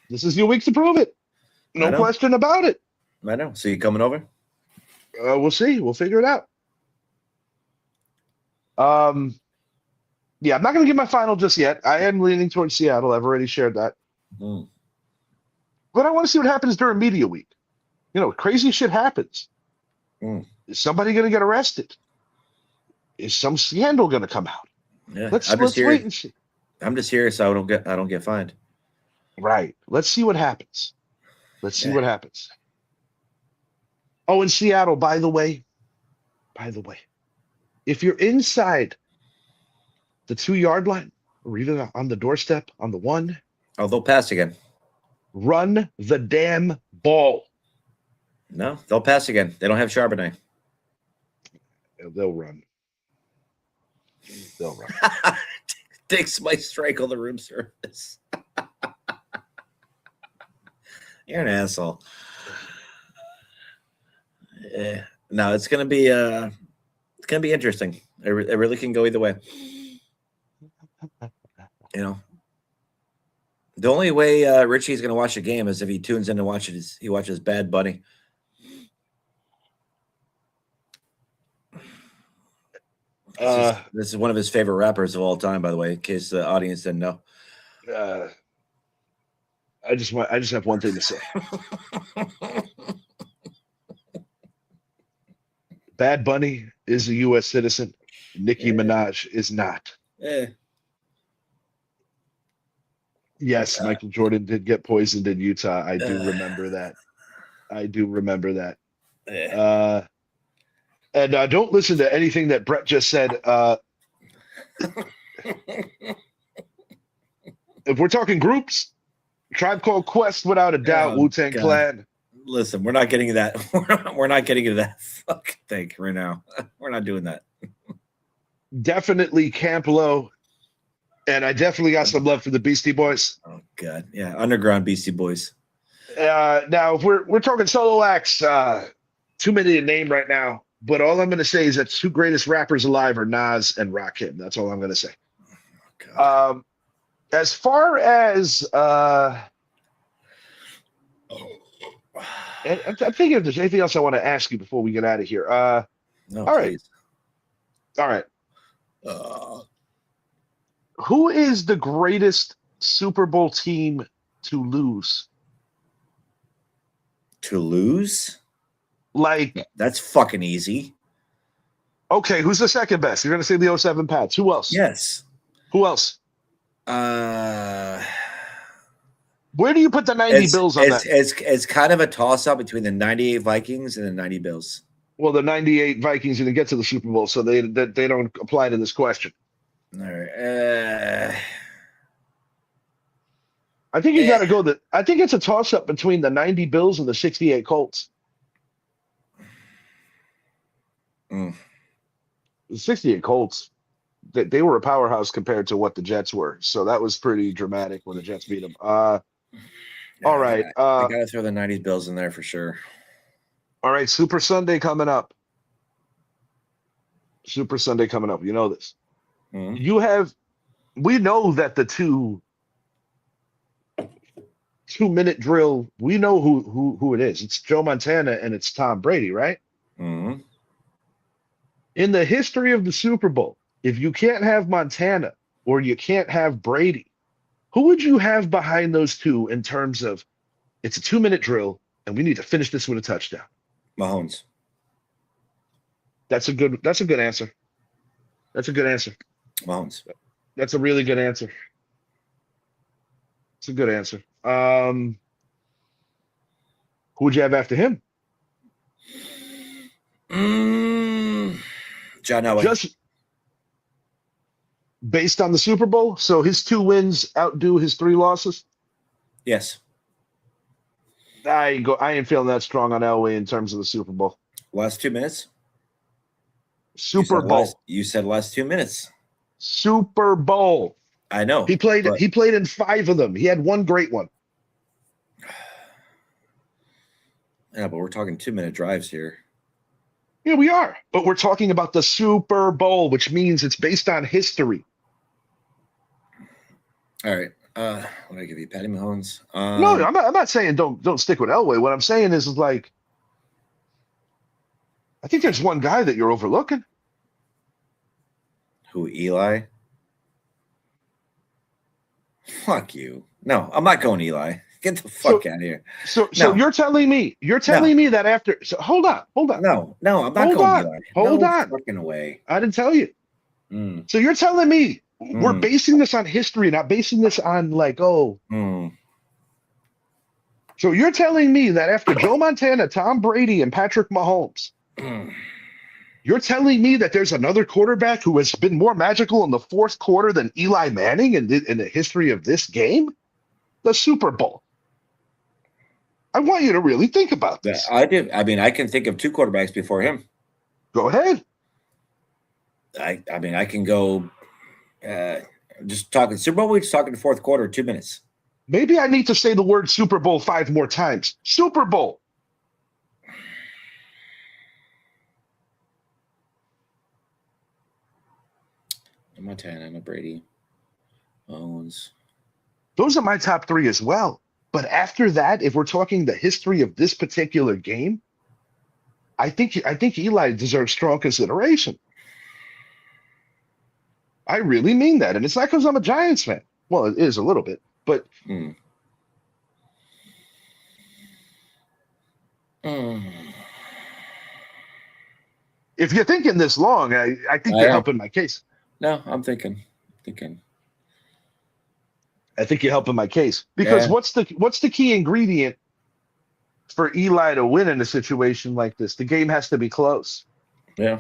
Speaker 1: This is your week to prove it. No question about it.
Speaker 2: I know. So you coming over?
Speaker 1: We'll see. We'll figure it out. Yeah, I'm not going to give my final just yet. I am leaning towards Seattle. I've already shared that. But I want to see what happens during media week. Crazy shit happens. Is somebody going to get arrested? Is some scandal going to come out?
Speaker 2: Yeah,
Speaker 1: let's wait and see.
Speaker 2: I'm just here so I don't get fined.
Speaker 1: Right. Let's see what happens. What happens. Oh, in Seattle, by the way, if you're inside the 2-yard line or even on the doorstep on the 1,
Speaker 2: they'll pass again.
Speaker 1: Run the damn ball.
Speaker 2: No, they'll pass again. They don't have Charbonnet.
Speaker 1: They'll run.
Speaker 2: Diggs might strangle the room service. You're an asshole. Yeah. No, it's gonna be interesting. It really can go either way. The only way Richie's gonna watch a game is if he tunes in and he watches Bad Bunny. This is one of his favorite rappers of all time, by the way, in case the audience didn't know.
Speaker 1: I just have one thing to say. Bad Bunny is a U.S. citizen. Nicki Minaj is not. Yes, Michael Jordan did get poisoned in Utah. I do remember that. And don't listen to anything that Brett just said. If we're talking groups, Tribe Called Quest, without a doubt,
Speaker 2: Oh,
Speaker 1: Wu-Tang
Speaker 2: God.
Speaker 1: Clan.
Speaker 2: Listen, we're not getting to that. We're not getting to that fucking thing right now. We're not doing that.
Speaker 1: Definitely Camp Low. And I definitely got some love for the Beastie Boys.
Speaker 2: Oh, God. Yeah, Underground Beastie Boys.
Speaker 1: Now, if we're talking solo acts, too many to name right now. But all I'm going to say is that two greatest rappers alive are Nas and Rakim. That's all I'm going to say.
Speaker 2: God.
Speaker 1: As far as I'm thinking if there's anything else I want to ask you before we get out of here.
Speaker 2: No,
Speaker 1: All right.
Speaker 2: please.
Speaker 1: All right. Who is the greatest Super Bowl team to lose?
Speaker 2: To lose?
Speaker 1: Like,
Speaker 2: That's fucking easy.
Speaker 1: okay, who's the second best? You're going to say the '07 Pats. Who else?
Speaker 2: Yes.
Speaker 1: Who else?
Speaker 2: Uh,
Speaker 1: Where do you put the 90 Bills on that?
Speaker 2: it's kind of a toss-up between the 98 Vikings and the 90 Bills.
Speaker 1: Well, the '98 Vikings didn't get to the Super Bowl, so they don't apply to this question.
Speaker 2: All right.
Speaker 1: I think you got to go I think it's a toss-up between the '90 Bills and the '68 Colts.
Speaker 2: Mm.
Speaker 1: The '68 Colts, they were a powerhouse compared to what the Jets were, so that was pretty dramatic when the Jets beat them. All right.
Speaker 2: I got to throw the 90s Bills in there for sure.
Speaker 1: All right, Super Sunday coming up. Super Sunday coming up. You know this.
Speaker 2: Mm-hmm.
Speaker 1: We know that the 2-minute drill, we know who it is. It's Joe Montana and it's Tom Brady, right?
Speaker 2: Mm-hmm.
Speaker 1: In the history of the Super Bowl, if you can't have Montana or you can't have Brady, who would you have behind those two in terms of it's a 2-minute drill and we need to finish this with a touchdown?
Speaker 2: Mahomes.
Speaker 1: That's a good answer. That's a good answer.
Speaker 2: Mahomes.
Speaker 1: That's a really good answer. It's a good answer. Who would you have after him?
Speaker 2: John Elway.
Speaker 1: Just based on the Super Bowl, so his 2 wins outdo his 3 losses.
Speaker 2: Yes.
Speaker 1: I ain't feeling that strong on Elway in terms of the Super Bowl.
Speaker 2: Last 2 minutes.
Speaker 1: Super Bowl.
Speaker 2: You said last 2 minutes.
Speaker 1: Super Bowl.
Speaker 2: I know.
Speaker 1: He played in 5 of them. He had one great one.
Speaker 2: Yeah, but we're talking 2-minute drives here.
Speaker 1: Yeah, we are. But we're talking about the Super Bowl, which means it's based on history.
Speaker 2: All right. What do I give you? Patty Mahomes?
Speaker 1: No, I'm not saying don't stick with Elway. What I'm saying is like, I think there's one guy that you're overlooking.
Speaker 2: Who, Eli? Fuck you. No, I'm not going Eli. Get the fuck out of here.
Speaker 1: So you're telling me that after hold on.
Speaker 2: No, I'm not going Eli.
Speaker 1: Hold on.
Speaker 2: Fucking away.
Speaker 1: I didn't tell you. So you're telling me we're basing this on history, not basing this on like, So you're telling me that after Joe Montana, Tom Brady, and Patrick Mahomes, you're telling me that there's another quarterback who has been more magical in the fourth quarter than Eli Manning in the history of this game? The Super Bowl. I want you to really think about this.
Speaker 2: I do. I mean, I can think of 2 quarterbacks before him.
Speaker 1: Go ahead.
Speaker 2: I mean, I can go just talking Super Bowl. We're just talking the fourth quarter, 2 minutes.
Speaker 1: Maybe I need to say the word Super Bowl 5 more times. Super Bowl.
Speaker 2: Montana, no Brady, Owens.
Speaker 1: Those are my top 3 as well. But after that, if we're talking the history of this particular game, I think Eli deserves strong consideration. I really mean that. And it's not because I'm a Giants fan. Well, it is a little bit, but if you're thinking this long, I think you're helping my case.
Speaker 2: No, I'm thinking.
Speaker 1: I think you're helping my case because what's the key ingredient for Eli to win in a situation like this? The game has to be close.
Speaker 2: Yeah.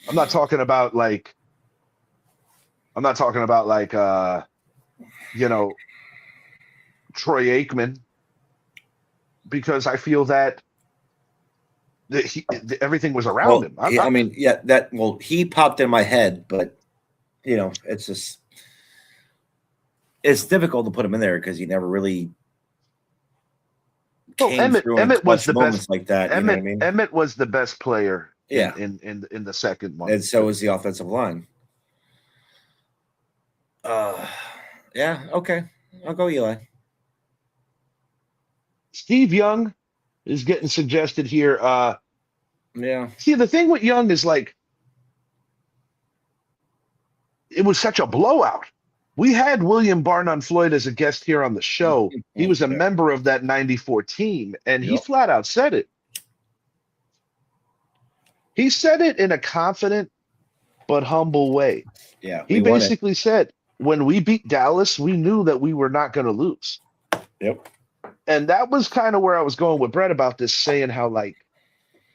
Speaker 1: I'm not talking about like I'm not talking about like you know, Troy Aikman, because I feel that everything was around
Speaker 2: Well,
Speaker 1: him.
Speaker 2: I mean, yeah, he popped in my head, but it's just it's difficult to put him in there because he never really
Speaker 1: Well,
Speaker 2: came through in
Speaker 1: Emmett was
Speaker 2: clutch
Speaker 1: the best.
Speaker 2: moments like that. You know what I mean?
Speaker 1: Emmett was the best player
Speaker 2: Yeah,
Speaker 1: in the second one.
Speaker 2: and so is the offensive line. Uh, yeah, okay, I'll go Eli.
Speaker 1: Steve Young is getting suggested here.
Speaker 2: Yeah.
Speaker 1: See, the thing with Young is like it was such a blowout. We had William Barnon Floyd as a guest here on the show. He was a
Speaker 2: Yeah.
Speaker 1: member of that '94 team, and he
Speaker 2: Yep.
Speaker 1: flat out said it. He said it in a confident but humble way.
Speaker 2: Yeah,
Speaker 1: He
Speaker 2: we won it.
Speaker 1: basically said, when we beat Dallas, we knew that we were not going to lose.
Speaker 2: Yep.
Speaker 1: And that was kind of where I was going with Brett about this, saying how, like,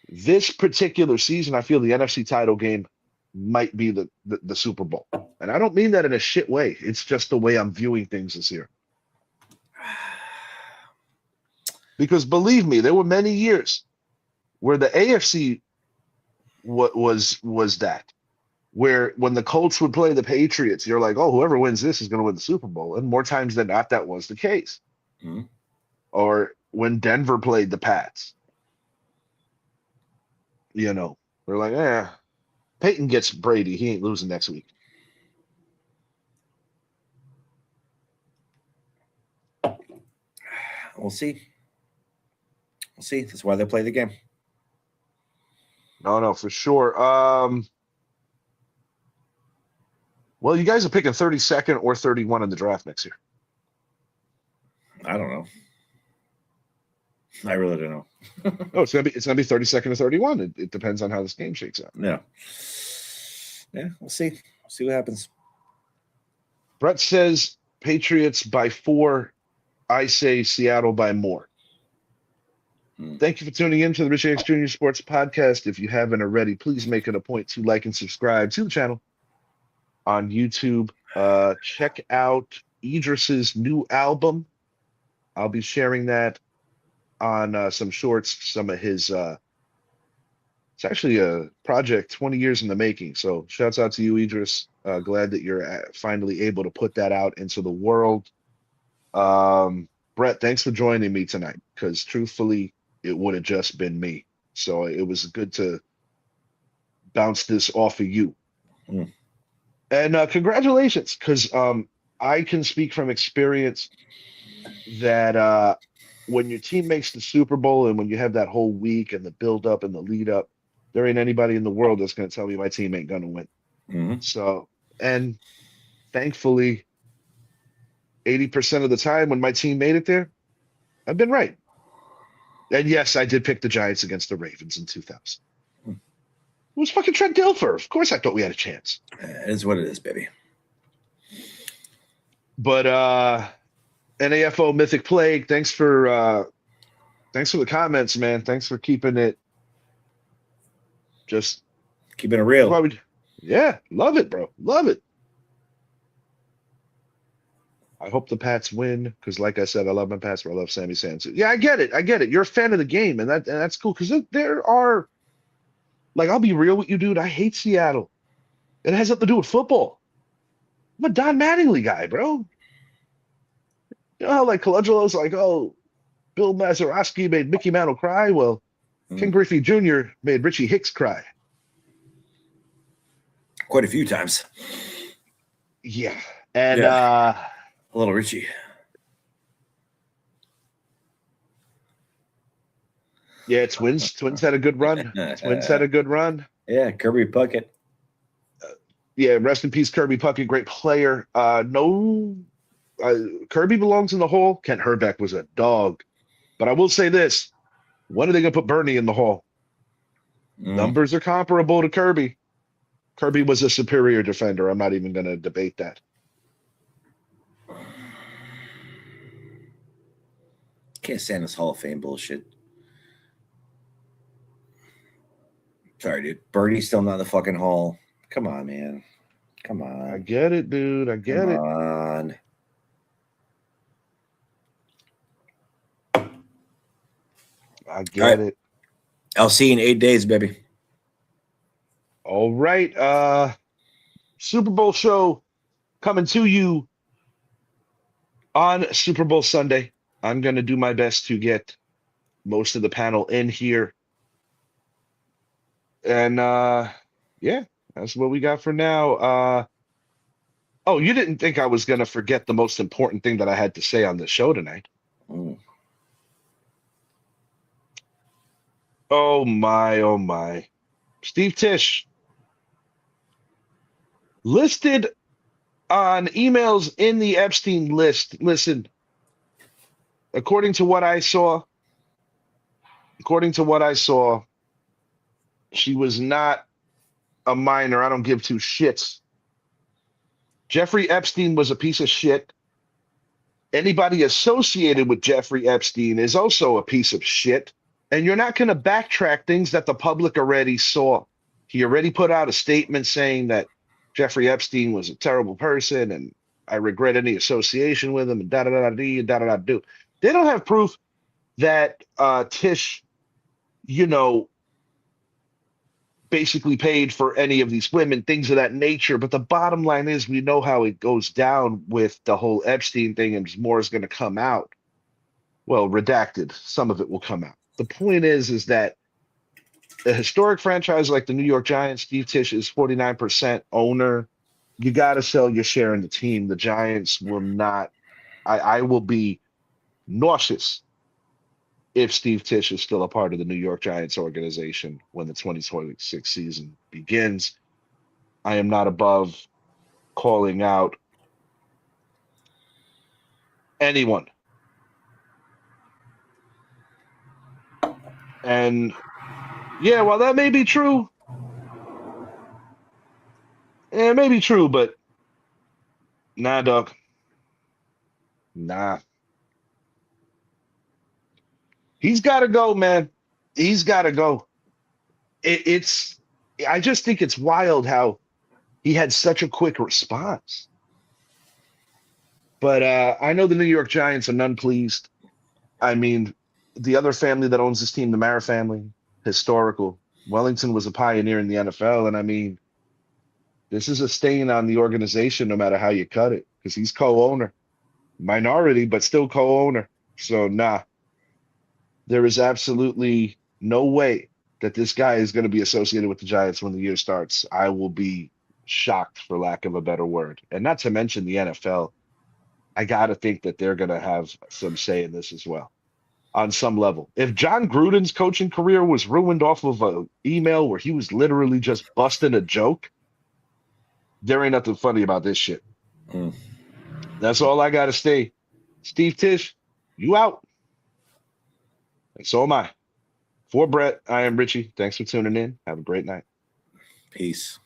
Speaker 1: this particular season, I feel the NFC title game might be the Super Bowl. And I don't mean that in a shit way. It's just the way I'm viewing things this year. Because believe me, there were many years where the AFC was that. Where when the Colts would play the Patriots, you're like, oh, whoever wins this is going to win the Super Bowl. And more times than not, that was the case.
Speaker 2: Mm-hmm.
Speaker 1: Or when Denver played the Pats, we're like, Peyton gets Brady. He ain't losing next week.
Speaker 2: We'll see. We'll see. That's why they play the game.
Speaker 1: No, for sure. Well, you guys are picking 32nd or 31 in the draft next year.
Speaker 2: I don't know. I really don't know.
Speaker 1: No, it's gonna be 32nd or 31. It depends on how this game shakes out.
Speaker 2: Yeah. Yeah, we'll see. See what happens.
Speaker 1: Brett says Patriots by 4. I say Seattle by more. Thank you for tuning in to the Rich X Jr. Sports Podcast. If you haven't already, please make it a point to like and subscribe to the channel on YouTube. Check out Idris's new album. I'll be sharing that on some shorts, some of his it's actually a project 20 years in the making. So shouts out to you, Idris. Glad that you're finally able to put that out into the world. Brett, thanks for joining me tonight, because truthfully, it would have just been me. So it was good to bounce this off of you.
Speaker 2: Mm.
Speaker 1: And congratulations, because I can speak from experience that when your team makes the Super Bowl and when you have that whole week and the build up and the lead up, there ain't anybody in the world that's going to tell me my team ain't going to win.
Speaker 2: Mm-hmm.
Speaker 1: So, and thankfully, 80% of the time when my team made it there, I've been right. And yes, I did pick the Giants against the Ravens in 2000. It was fucking Trent Dilfer. Of course, I thought we had a chance.
Speaker 2: It is what it is, baby.
Speaker 1: But NAFO Mythic Plague, thanks for the comments, man. Thanks for keeping it just
Speaker 2: keeping it real.
Speaker 1: Yeah, love it, bro. Love it. I hope the Pats win because, like I said, I love my Pats, but I love Sammy Sands. Yeah, I get it. I get it. You're a fan of the game, and that's cool because there are, like, I'll be real with you, dude. I hate Seattle. It has nothing to do with football. I'm a Don Mattingly guy, bro. You know how like Colangelo's like, oh, Bill Mazeroski made Mickey Mantle cry. Well, Ken Griffey Jr. made Richie Hicks cry.
Speaker 2: Quite a few times.
Speaker 1: Yeah, and
Speaker 2: a little Richie.
Speaker 1: Yeah, Twins had a good run. Twins had a good run.
Speaker 2: Yeah, Kirby Puckett.
Speaker 1: Yeah, rest in peace, Kirby Puckett, great player. Kirby belongs in the Hall. Kent Herbeck was a dog. But I will say this: when are they going to put Bernie in the Hall? Numbers are comparable to Kirby. Kirby was a superior defender. I'm not even going to debate that.
Speaker 2: Can't stand this Hall of Fame bullshit. Sorry, dude. Birdie's still not in the fucking hall. Come on, man. Come on.
Speaker 1: I get it, dude. I get
Speaker 2: Come
Speaker 1: it.
Speaker 2: on.
Speaker 1: I get it.
Speaker 2: I'll see you in 8 days, baby.
Speaker 1: All right. Super Bowl show coming to you on Super Bowl Sunday. I'm going to do my best to get most of the panel in here. And yeah, that's what we got for now. Oh, you didn't think I was going to forget the most important thing that I had to say on the show tonight. Oh my, oh my. Steve Tisch listed on emails in the Epstein list. Listen, according to what I saw, she was not a minor. I don't give two shits. Jeffrey Epstein was a piece of shit. Anybody associated with Jeffrey Epstein is also a piece of shit. And you're not going to backtrack things that the public already saw. He already put out a statement saying that Jeffrey Epstein was a terrible person and I regret any association with him and da da da da da da da do. They don't have proof that Tish, basically paid for any of these women, things of that nature. But the bottom line is we know how it goes down with the whole Epstein thing, and more is going to come out. Well, redacted, some of it will come out. The point is that a historic franchise like the New York Giants, Steve Tisch is 49% owner. You got to sell your share in the team. The Giants will not. I will be nauseous if Steve Tisch is still a part of the New York Giants organization when the 2026 season begins. I am not above calling out anyone. And yeah, while that may be true, it may be true, but nah, dog. Nah. He's got to go, man. He's got to go. I just think it's wild how he had such a quick response. But I know the New York Giants are none pleased. I mean, the other family that owns this team, the Mara family, historical. Wellington was a pioneer in the NFL. And I mean, this is a stain on the organization no matter how you cut it, because he's co-owner. Minority, but still co-owner. So, nah, there is absolutely no way that this guy is going to be associated with the Giants when the year starts. I will be shocked, for lack of a better word. And not to mention the NFL. I got to think that they're going to have some say in this as well on some level. If John Gruden's coaching career was ruined off of an email where he was literally just busting a joke, there ain't nothing funny about this shit. That's all I got to say. Steve Tisch, you out. And so am I. For Brett, I am Richie. Thanks for tuning in. Have a great night.
Speaker 2: Peace.